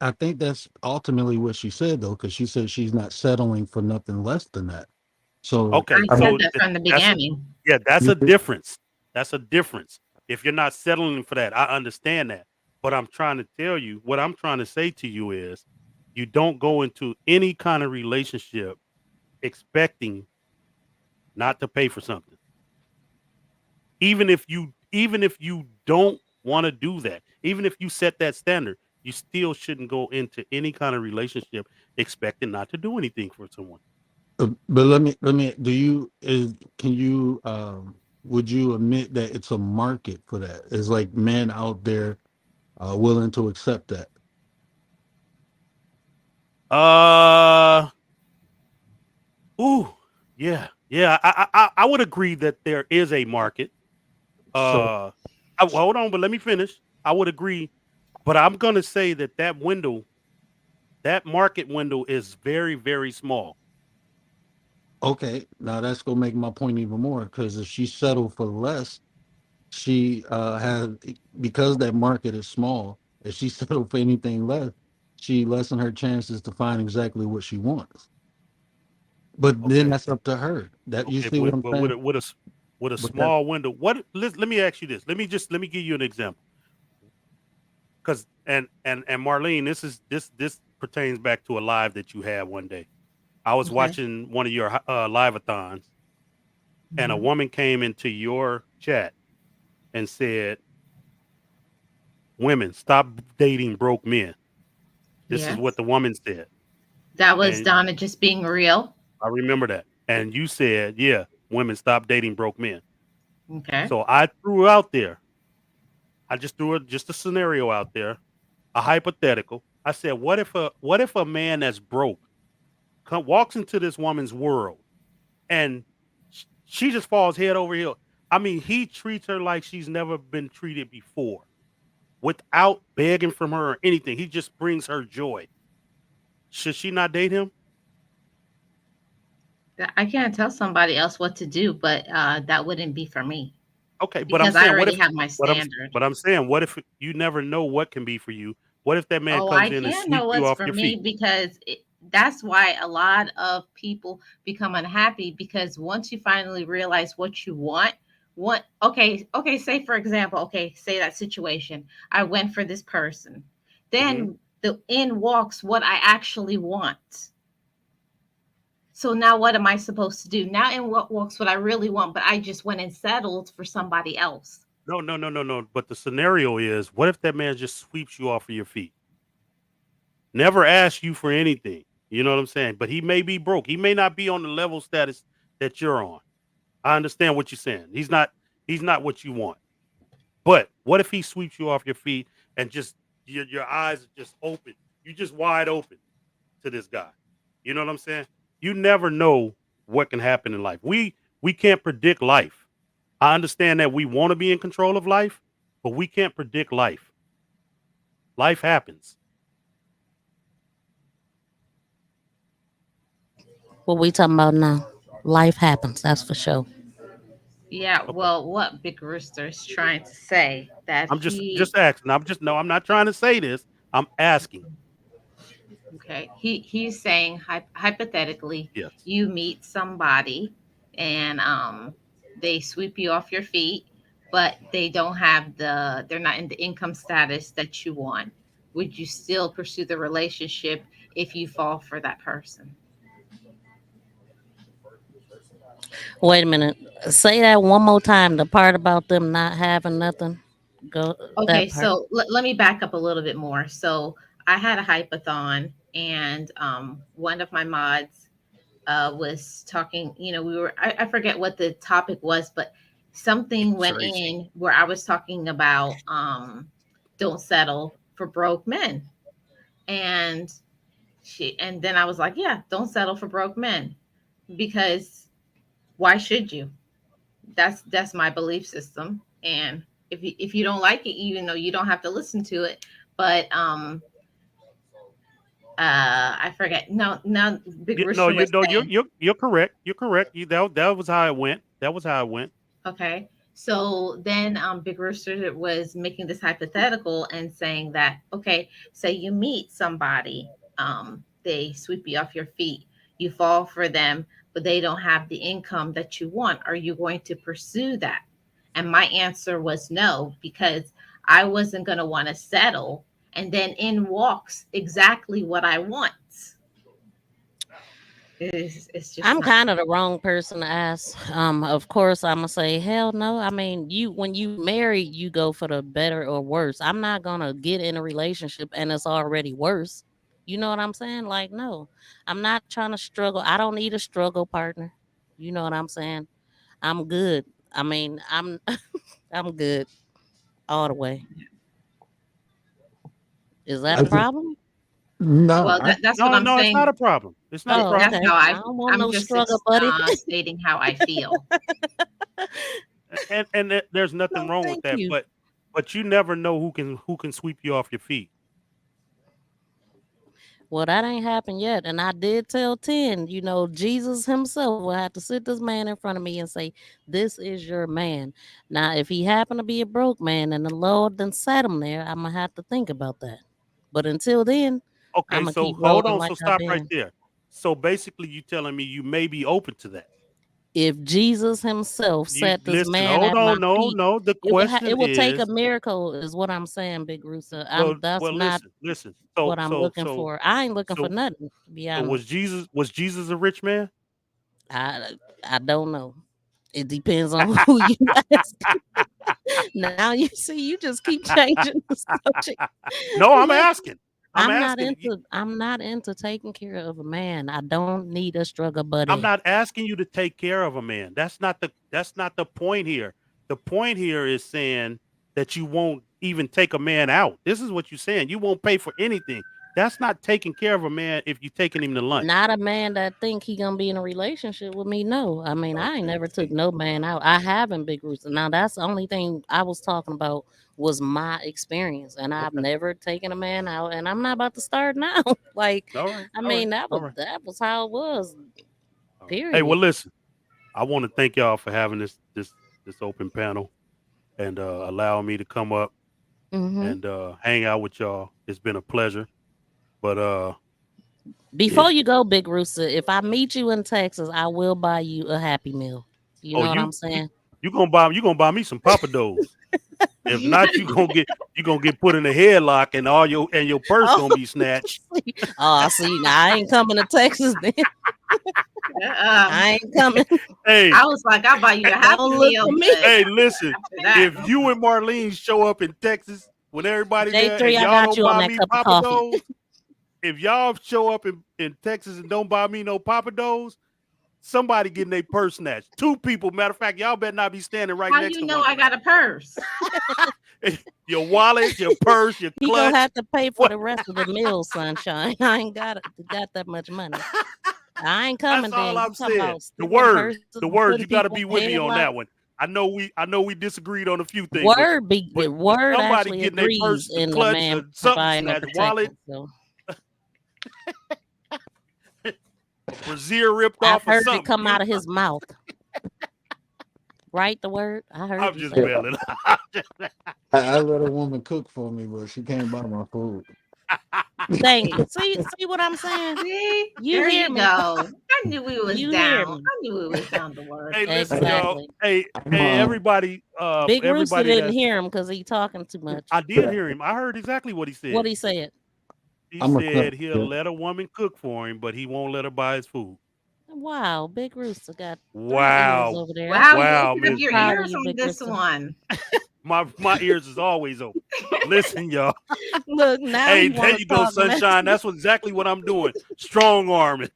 I think that's ultimately what she said though, because she said she's not settling for nothing less than that. So Okay, I I said mean, so that from the that's beginning. yeah, that's you a difference. That's a difference. If you're not settling for that, I understand that. But I'm trying to tell you, what I'm trying to say to you is, you don't go into any kind of relationship expecting not to pay for something. Even if you don't want to do that, even if you set that standard, you still shouldn't go into any kind of relationship expecting not to do anything for someone. But let me. Do you is can you would you admit that it's a market for that? It's like men out there willing to accept that. Uh, ooh, yeah. I would agree that there is a market. So Hold on, but let me finish. I would agree, but I'm gonna say that that market window is very, very small. okay, now that's gonna make my point even more because if she settled for less, she has because that market is small. If she settled for anything less, she lessen her chances to find exactly what she wants. But then Okay, that's up to her. That you okay, see what I'm but saying? with a But that small window, let me ask you this. Let me give you an example. Because and Marlene, this pertains back to a live that you had one day. I was Okay. watching one of your live-a-thons, and a Mhm. woman came into your chat and said, "Women, stop dating broke men." This is what Yes. the woman said, That was and Donna just being real. I remember that. And you said, "Yeah, women, stop dating broke men." Okay. So I threw out there. I just threw just a scenario out there, a hypothetical. I said, what if a man that's broke walks into this woman's world and she just falls head over heels. I mean, he treats her like she's never been treated before, without begging from her or anything. He just brings her joy. Should she not date him? I can't tell somebody else what to do, but that wouldn't be for me Okay, but I'm because I saying, what already if? have my But I'm standard. but I'm saying, what if you never know what can be for you? What if that man Oh, comes I in and can know sweeps you what's off for your me feet? because that's why a lot of people become unhappy because once you finally realize what you want, okay, say for example, okay, say that situation. I went for this person. Hmm. Then the in walks what I actually want. So now what am I supposed to do? Now in what walks what I really want, but I just went and settled for somebody else. No. But the scenario is, what if that man just sweeps you off of your feet? Never ask you for anything. You know what I'm saying? But he may be broke. He may not be on the level status that you're on. I understand what you're saying. He's not what you want. But what if he sweeps you off your feet and just your eyes are just open? You just wide open to this guy. You know what I'm saying? You never know what can happen in life. We can't predict life. I understand that we want to be in control of life, but we can't predict life. Life happens. What we talking about now? Life happens, that's for sure. Yeah, Okay. well, what Big Rooster is trying to say that I'm just he just asking. I'm just no, I'm not trying to say this. I'm asking. okay, he's saying hypothetically, Yes. you meet somebody and they sweep you off your feet, but they don't have they're not in the income status that you want. Would you still pursue the relationship if you fall for that person? Wait a minute. Say that one more time. The part about them not having nothing. Go Okay, that part. so let me back up a little bit more. So I had a hypathon, and one of my mods was talking. I forget what the topic was, but something went Tracy. in where I was talking about don't settle for broke men, and and then I was like, yeah, don't settle for broke men because why should you? That's my belief system, and if you don't like it, you don't have to listen to it. But I forget. No, Big Yeah, no, Rooster was saying. you're correct. You're correct. That was how it went. That was how it went. Okay. So then Big Rooster was making this hypothetical and saying that, okay, say you meet somebody, they sweep you off your feet, you fall for them, but they don't have the income that you want. Are you going to pursue that? And my answer was no, because I wasn't going to want to settle. And then in walks exactly what I want. It's just I'm not. kind of the wrong person to ask. Of course, I'm gonna say hell no. I mean, when you marry, you go for the better or worse. I'm not gonna get in a relationship and it's already worse. You know what I'm saying? Like, no, I'm not trying to struggle. I don't need a struggle partner. You know what I'm saying? I'm good. I mean, I'm good all the way. Is that I a think problem? no. Well, that's what No, I'm no, it's not saying. a problem. It's not a Oh, That's problem. okay. how I don't want I'm no just struggle, buddy. stating how I feel. And there's nothing No, wrong with thank that. you. But you never know who can sweep you off your feet. Well, that ain't happened yet. And I did tell 10, Jesus himself will have to sit this man in front of me and say, this is your man. Now, if he happened to be a broke man and the Lord then sat him there, I'm going to have to think about that. But until then, I'm Okay, going to so keep hold rolling on. like So I've stop right been. there. So basically, you telling me you may be open to that. If Jesus himself You sat this listen. man Hold at my on. No, feet, no. The it question would take a is, miracle, is what I'm saying, Big Rooster. well, That's not listen. what I'm looking for. I ain't looking for So, nothing, to be so honest. was Jesus a rich man? I don't know. It depends on who you ask. Now you see, you just keep changing the subject. No, I'm Look, asking. I'm asking. I'm not into taking care of a man. I don't need a struggle I'm buddy. not asking you to take care of a man. That's not the point here. The point here is saying that you won't even take a man out. This is what you're saying. You won't pay for anything. That's not taking care of a man if you're taking him to lunch. Not a man that think he gonna be in a relationship with me. No, I mean I ain't Okay. never took See. no man out. I haven't, Big Rooster. Now that's the only thing I was talking about was my experience, and I've Okay. never taken a man out, and I'm not about to start now. Like, All right. I All right. mean All right. that was how it was. All right. Hey, Period. well, listen. I want to thank y'all for having this open panel and allowing me to come up Hmm. and hang out with y'all. It's been a pleasure. But Before yeah. you go, Big Rooster, if I meet you in Texas, I will buy you a Happy Meal. You Oh, know what I'm saying? you gonna buy me some papados. If not, you gonna get put in a headlock and your purse Oh, gonna be snatched. see, now I ain't coming to Texas then. Um, I ain't coming. Hey, I was like, I'll buy you a Happy Don't look Meal, for but me. hey, listen. after that, If you and Marlene show up in Texas when everybody there J3, and I y'all got don't you on buy that me cup of coffee. papados, if y'all show up in Texas and don't buy me no papados, somebody getting their purse snatched. Two people. Matter of fact, y'all better not be standing right how next you to know one I got another. a purse? Your wallet, your purse, your He gonna clutch. have to pay for What? the rest of the meal, sunshine. I ain't got that much money. I ain't That's coming all then. You I'm talking saying. about stealing purses The and word. putting You got to people be in with me on headlocks? that one. I know we disagreed on a few things, but Word somebody actually getting their agrees purse, the in the clutch, man or something providing no snatched, wallet, protection. So brazier ripped I've off or heard it something. come out of his mouth. Right, the word? I heard I'm you just say Yeah, it. belling. I let a woman cook for me, but she can't buy my food. Thank you. See what I'm saying? See, You there hear you me? go. I knew we was You hear down. me? I knew we was down the word. Hey, listen, Hey, y'all. Exactly. I'm Hey, everybody. Big Rooster Everybody didn't that's. hear him because he talking too much. I did hear him. I heard exactly what he What said. he said? He I'm a said cook. he'll Yeah. let a woman cook for him, but he won't let her buy his food. Wow, Big Rooster got 3 ears Wow, over there. Wow, you wow, opened up Miss your V. Proud of ears you, on Big this Rooster. one. My ears is always open. Listen, y'all. Look, now Hey, he there want you to go, talk mess. sunshine. That's exactly what I'm doing. Strong arming.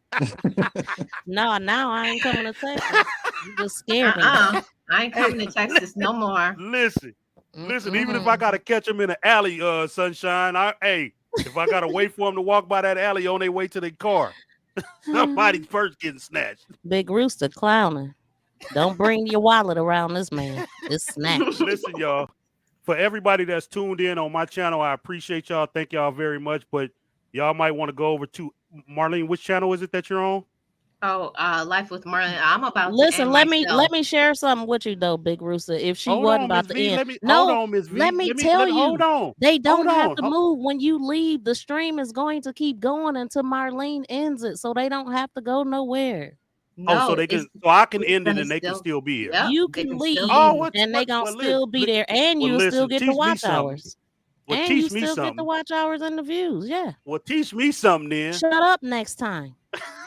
No, now I ain't coming to Texas. You just scared me. I ain't Hey, coming to Texas no more. listen, listen. Even if I Mm-mm. gotta catch them in an alley, sunshine. If I gotta wait for them to walk by that alley on their way to their car, somebody first getting snatched. Big Rooster clowning. Don't bring your wallet around this man. It's snatched. Listen, y'all. For everybody that's tuned in on my channel, I appreciate y'all. Thank y'all very much. But y'all might want to go over to Marlene. Which channel is it that you're on? Oh, Life with Marlene. I'm about to Listen, end let myself. me share something with you though, Big Rooster. If she Hold wasn't on, about Miss to V. end, Let me hold no, on, Miss let V. me Let tell hold you, on. they Hold don't have on. to move when you leave. The stream is going to keep going until Marlene ends it, so they don't have to go nowhere. Oh, so No, they can, so I can it's end it gonna and they can still. still be here. Yep, You they can can still Oh, leave be. and they gonna well, still be li- there, and well, you'll still listen, get the teach me watch something. hours. Well, And you teach me still get the something. watch hours and the views. Yeah. Well, teach me something then. Shut up next time.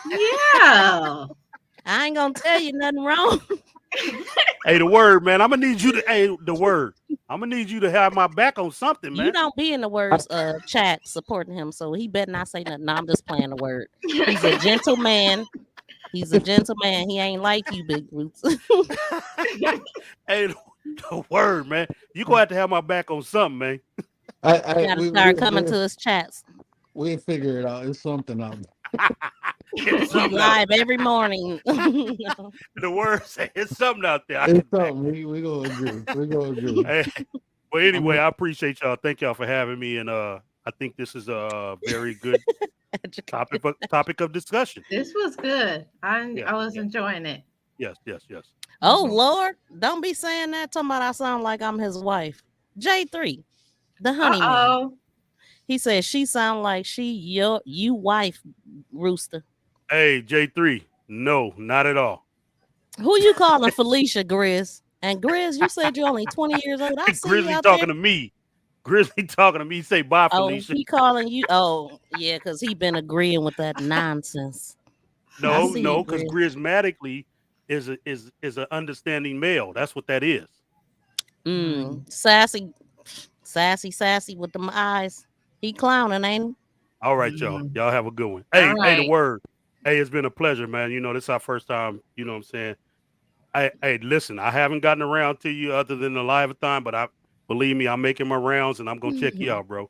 Yeah. I ain't gonna tell you nothing wrong. Hey, the word, man. I'm gonna need you to. Hey, the word. I'm gonna need you to have my back on something, You man. don't be in the words chat supporting him, so he better not say nothing. No, I'm just playing the word. He's a gentleman. He's a gentleman. He ain't like you, Big Roots. Hey, the word, man. You gonna have to have my back on something, man. Gotta start coming to his chats. we figure it out. It's something out It's He something out. live every morning. No. The word say it's something out there. I there. can It's back. something. We gonna agree. We gonna agree. Hey, well, anyway, I'm I appreciate y'all. Thank y'all for having me, and I think this is a very good topic of discussion. This was good. Yeah, I was enjoying it. yes, yes, yes. Oh Lord, don't be saying that. Talking about I sound like I'm his wife. J3, the honey man. Uh-oh. He said she sound like she you wife, Rooster. Hey, J3, no, not at all. Who you calling Felicia, Grizz? And Grizz, you said you're only 20 years old. I see you Grizzly out there. talking to me. Grizzly talking to me. Say bye, Oh, Felicia. he calling you. Oh, yeah, because he been agreeing with that nonsense. I No, see you, no, because Grizz. grismatically is an understanding male. That's what that is. Sassy, sassy with them eyes. He clowning, ain't he? All right, y'all. Mm. Y'all have a good one. All Hey, the right. word. Hey, it's been a pleasure, man. This is our first time. You know what I'm saying? Hey, listen, I haven't gotten around to you other than the live-a-thon, but I believe me, I'm making my rounds and I'm gonna check you out, bro.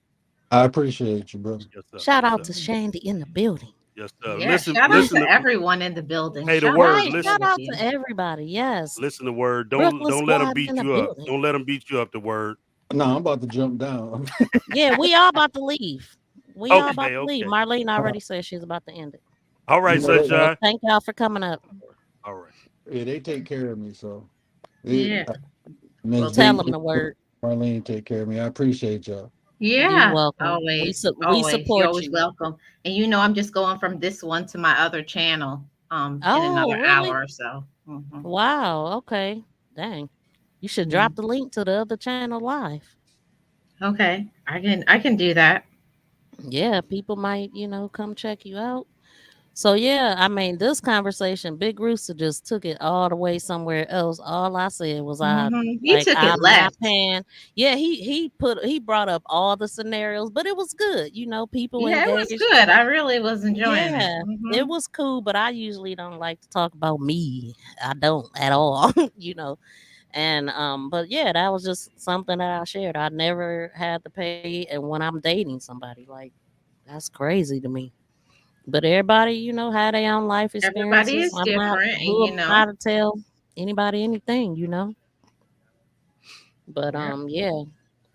I appreciate you, bro. Yes, sir. Shout Yes, out sir. to Shandy in the building. Yes, sir. Yeah, Listen, shout out listen to to everyone in the building. hey, the Shout out word. Right. to Shout all Listen, of out you. to everybody. Yes. listen the word. Brooklyn Don't let them Squad in beat the you up. building. Don't let them beat you up. The word. No, I'm about to jump down. Yeah, we all about to leave. We all about Okay, to leave. okay. Marlene already said she's about to end it. All You right, know that, So sunshine. thank y'all for coming up. All right. yeah, they take care of me. So, Yeah. Miss Well, Tell thank them B, the word. Marlene, take care of me. I appreciate y'all. You Yeah, welcome. always, We always. You're support always you. welcome. And I'm just going from this one to my other channel in Oh, another really? hour or so. Wow. Okay. Dang. You should drop Mm. the link to the other channel live. Okay. I can do that. Yeah, people might, come check you out. So yeah, I mean, this conversation, Big Rooster just took it all the way somewhere else. All I said was He took it I'm not left. paying. Yeah, he brought up all the scenarios, but it was good. People Yeah, it was engaged. good. I really was enjoying it. Yeah, it was cool, but I usually don't like to talk about me. I don't at all, And but yeah, that was just something that I shared. I never had to pay, and when I'm dating somebody, like that's crazy to me. But everybody, had their own life Everybody experiences. is different, and Who am I to tell anybody anything. But yeah. yeah,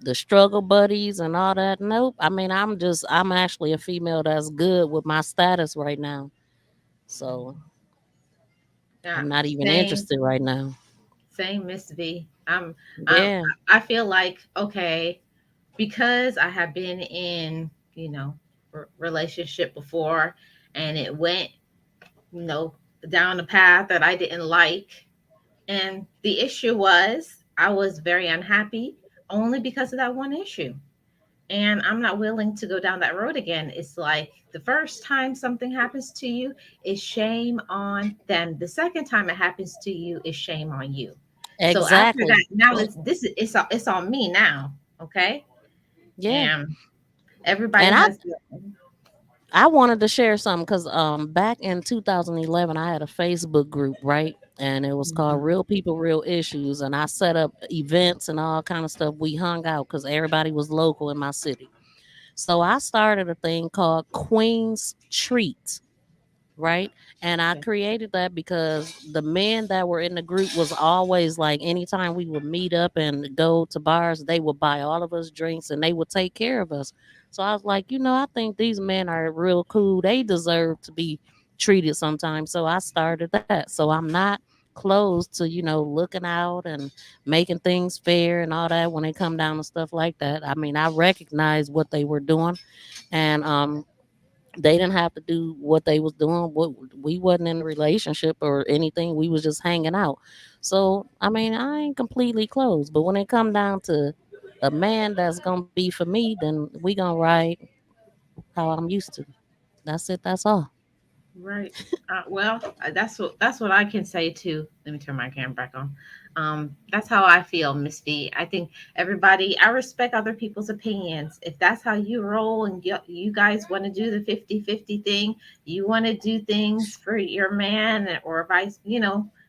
the struggle buddies and all that. Nope. I mean, I'm actually a female that's good with my status right now. So Yeah. I'm not even Same, interested right now. same, Miss V. Yeah. I feel like okay because I have been in relationship before, and it went you know down a path that I didn't like, and the issue was I was very unhappy only because of that one issue. And I'm not willing to go down that road again. It's like the first time something happens to you is shame on them. The second time it happens to you is shame on you. So after Exactly. that, now it's on me now. Okay. Yeah. And everybody And has I wanted to share something because back in 2011 I had a Facebook group, right? And it was called Mhm. Real People, Real Issues. And I set up events and all kind of stuff. We hung out because everybody was local in my city. So I started a thing called Queen's Treat, right? And I created that because the men that were in the group was always like, anytime we would meet up and go to bars, they would buy all of us drinks and they would take care of us. So I was like, I think these men are real cool. They deserve to be treated sometimes. So I started that. So I'm not closed to, looking out and making things fair and all that when they come down to stuff like that. I mean, I recognize what they were doing. And They didn't have to do what they was doing. What we wasn't in a relationship or anything. We was just hanging out. So I mean, I ain't completely closed. But when it come down to a man that's gonna be for me, then we gonna ride how I'm used to. That's it. That's all. Right. Well, that's what I can say too. Let me turn my camera back on. That's how I feel, Miss V. I think everybody. I respect other people's opinions. If that's how you roll, and you guys want to do the 50-50 thing, you want to do things for your man, or vice,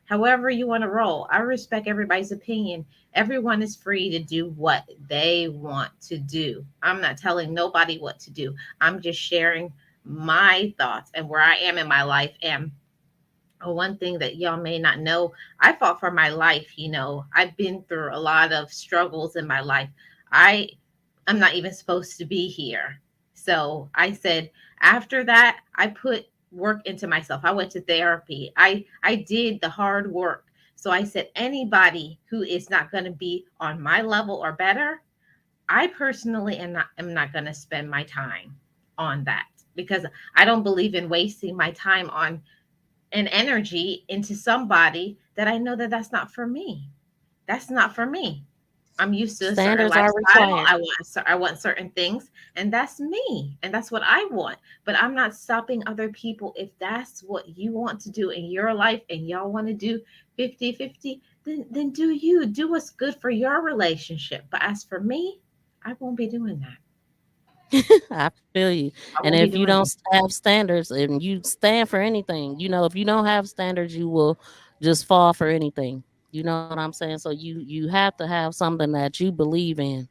however you want to roll. I respect everybody's opinion. Everyone is free to do what they want to do. I'm not telling nobody what to do. I'm just sharing my thoughts and where I am in my life. And one thing that y'all may not know, I fought for my life. I've been through a lot of struggles in my life. I I'm not even supposed to be here. So I said, after that, I put work into myself. I went to therapy. I did the hard work. So I said, anybody who is not going to be on my level or better, I personally am not going to spend my time on that, because I don't believe in wasting my time on and energy into somebody that I know that that's not for me. That's not for me. I'm used to a certain Standards are lifestyle. required. I want certain things, and that's me, and that's what I want. But I'm not stopping other people. If that's what you want to do in your life and y'all want to do 50-50, then do what's good for your relationship. But as for me, I won't be doing that. I feel you. I And won't be if you doing don't that. have standards and you stand for anything, if you don't have standards, you will just fall for anything. You know what I'm saying? So you have to have something that you believe in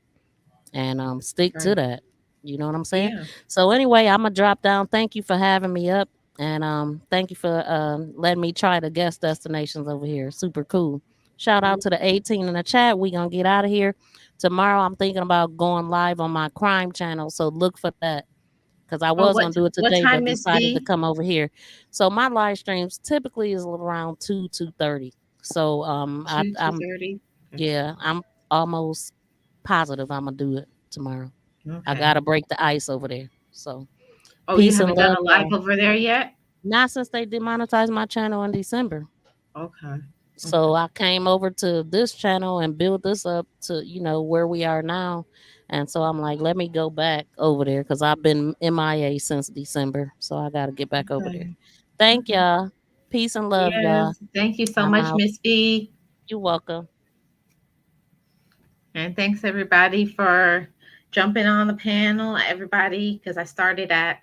and stick to Right. that. You know what I'm saying? Yeah. So anyway, I'm gonna drop down. Thank you for having me up, and thank you for letting me try the guest destinations over here. Super cool. Shout out to the 18 in the chat. We gonna get out of here tomorrow. I'm thinking about going live on my crime channel, so look for that because I Oh, was gonna do it what today, but time, Miss decided to V? come over here. So my live streams typically is around 2:30. So Two I'm 30. yeah, I'm almost positive I'm gonna do it tomorrow. I Okay. gotta break the ice over there. So Oh, you peace and haven't done love, a live y'all. over there yet? Not since they demonetized my channel in December. Okay. So Okay. I came over to this channel and built this up to, where we are now. And so I'm like, let me go back over there because I've been MIA since December. So I gotta get back over there. Okay. Thank Okay. y'all. Peace and love, y'all. Yes. Thank you so I'm much, out. Miss B. You're welcome. And thanks everybody for jumping on the panel. Everybody, because I started at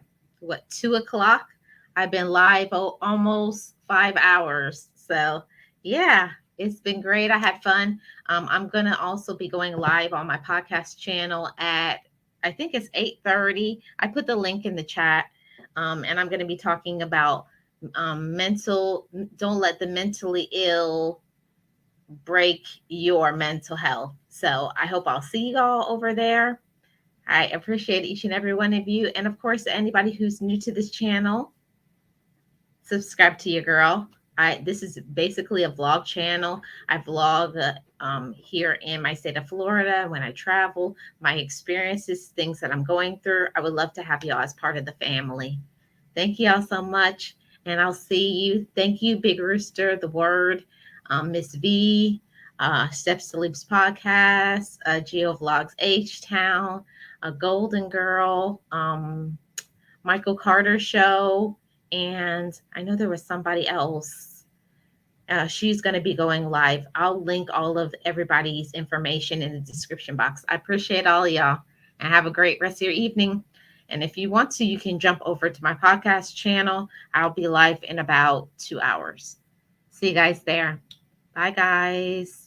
2 o'clock. I've been live almost 5 hours. So yeah, it's been great. I had fun. I'm gonna also be going live on my podcast channel at, I think it's 8:30. I put the link in the chat. And I'm gonna be talking about mental. Don't let the mentally ill break your mental health. So I hope I'll see you all over there. I appreciate each and every one of you. And of course, anybody who's new to this channel, subscribe to your girl. This is basically a vlog channel. I vlog here in my state of Florida when I travel, my experiences, things that I'm going through. I would love to have y'all as part of the family. Thank you all so much. And I'll see you. Thank you, Big Rooster, The Word, Miss V, Steps to Leaps Podcast, Geo Vlogs H Town, Golden Girl, Michael Carter Show, and I know there was somebody else. She's going to be going live. I'll link all of everybody's information in the description box. I appreciate all of y'all, and have a great rest of your evening. And if you want to, you can jump over to my podcast channel. I'll be live in about 2 hours. See you guys there. Bye, guys.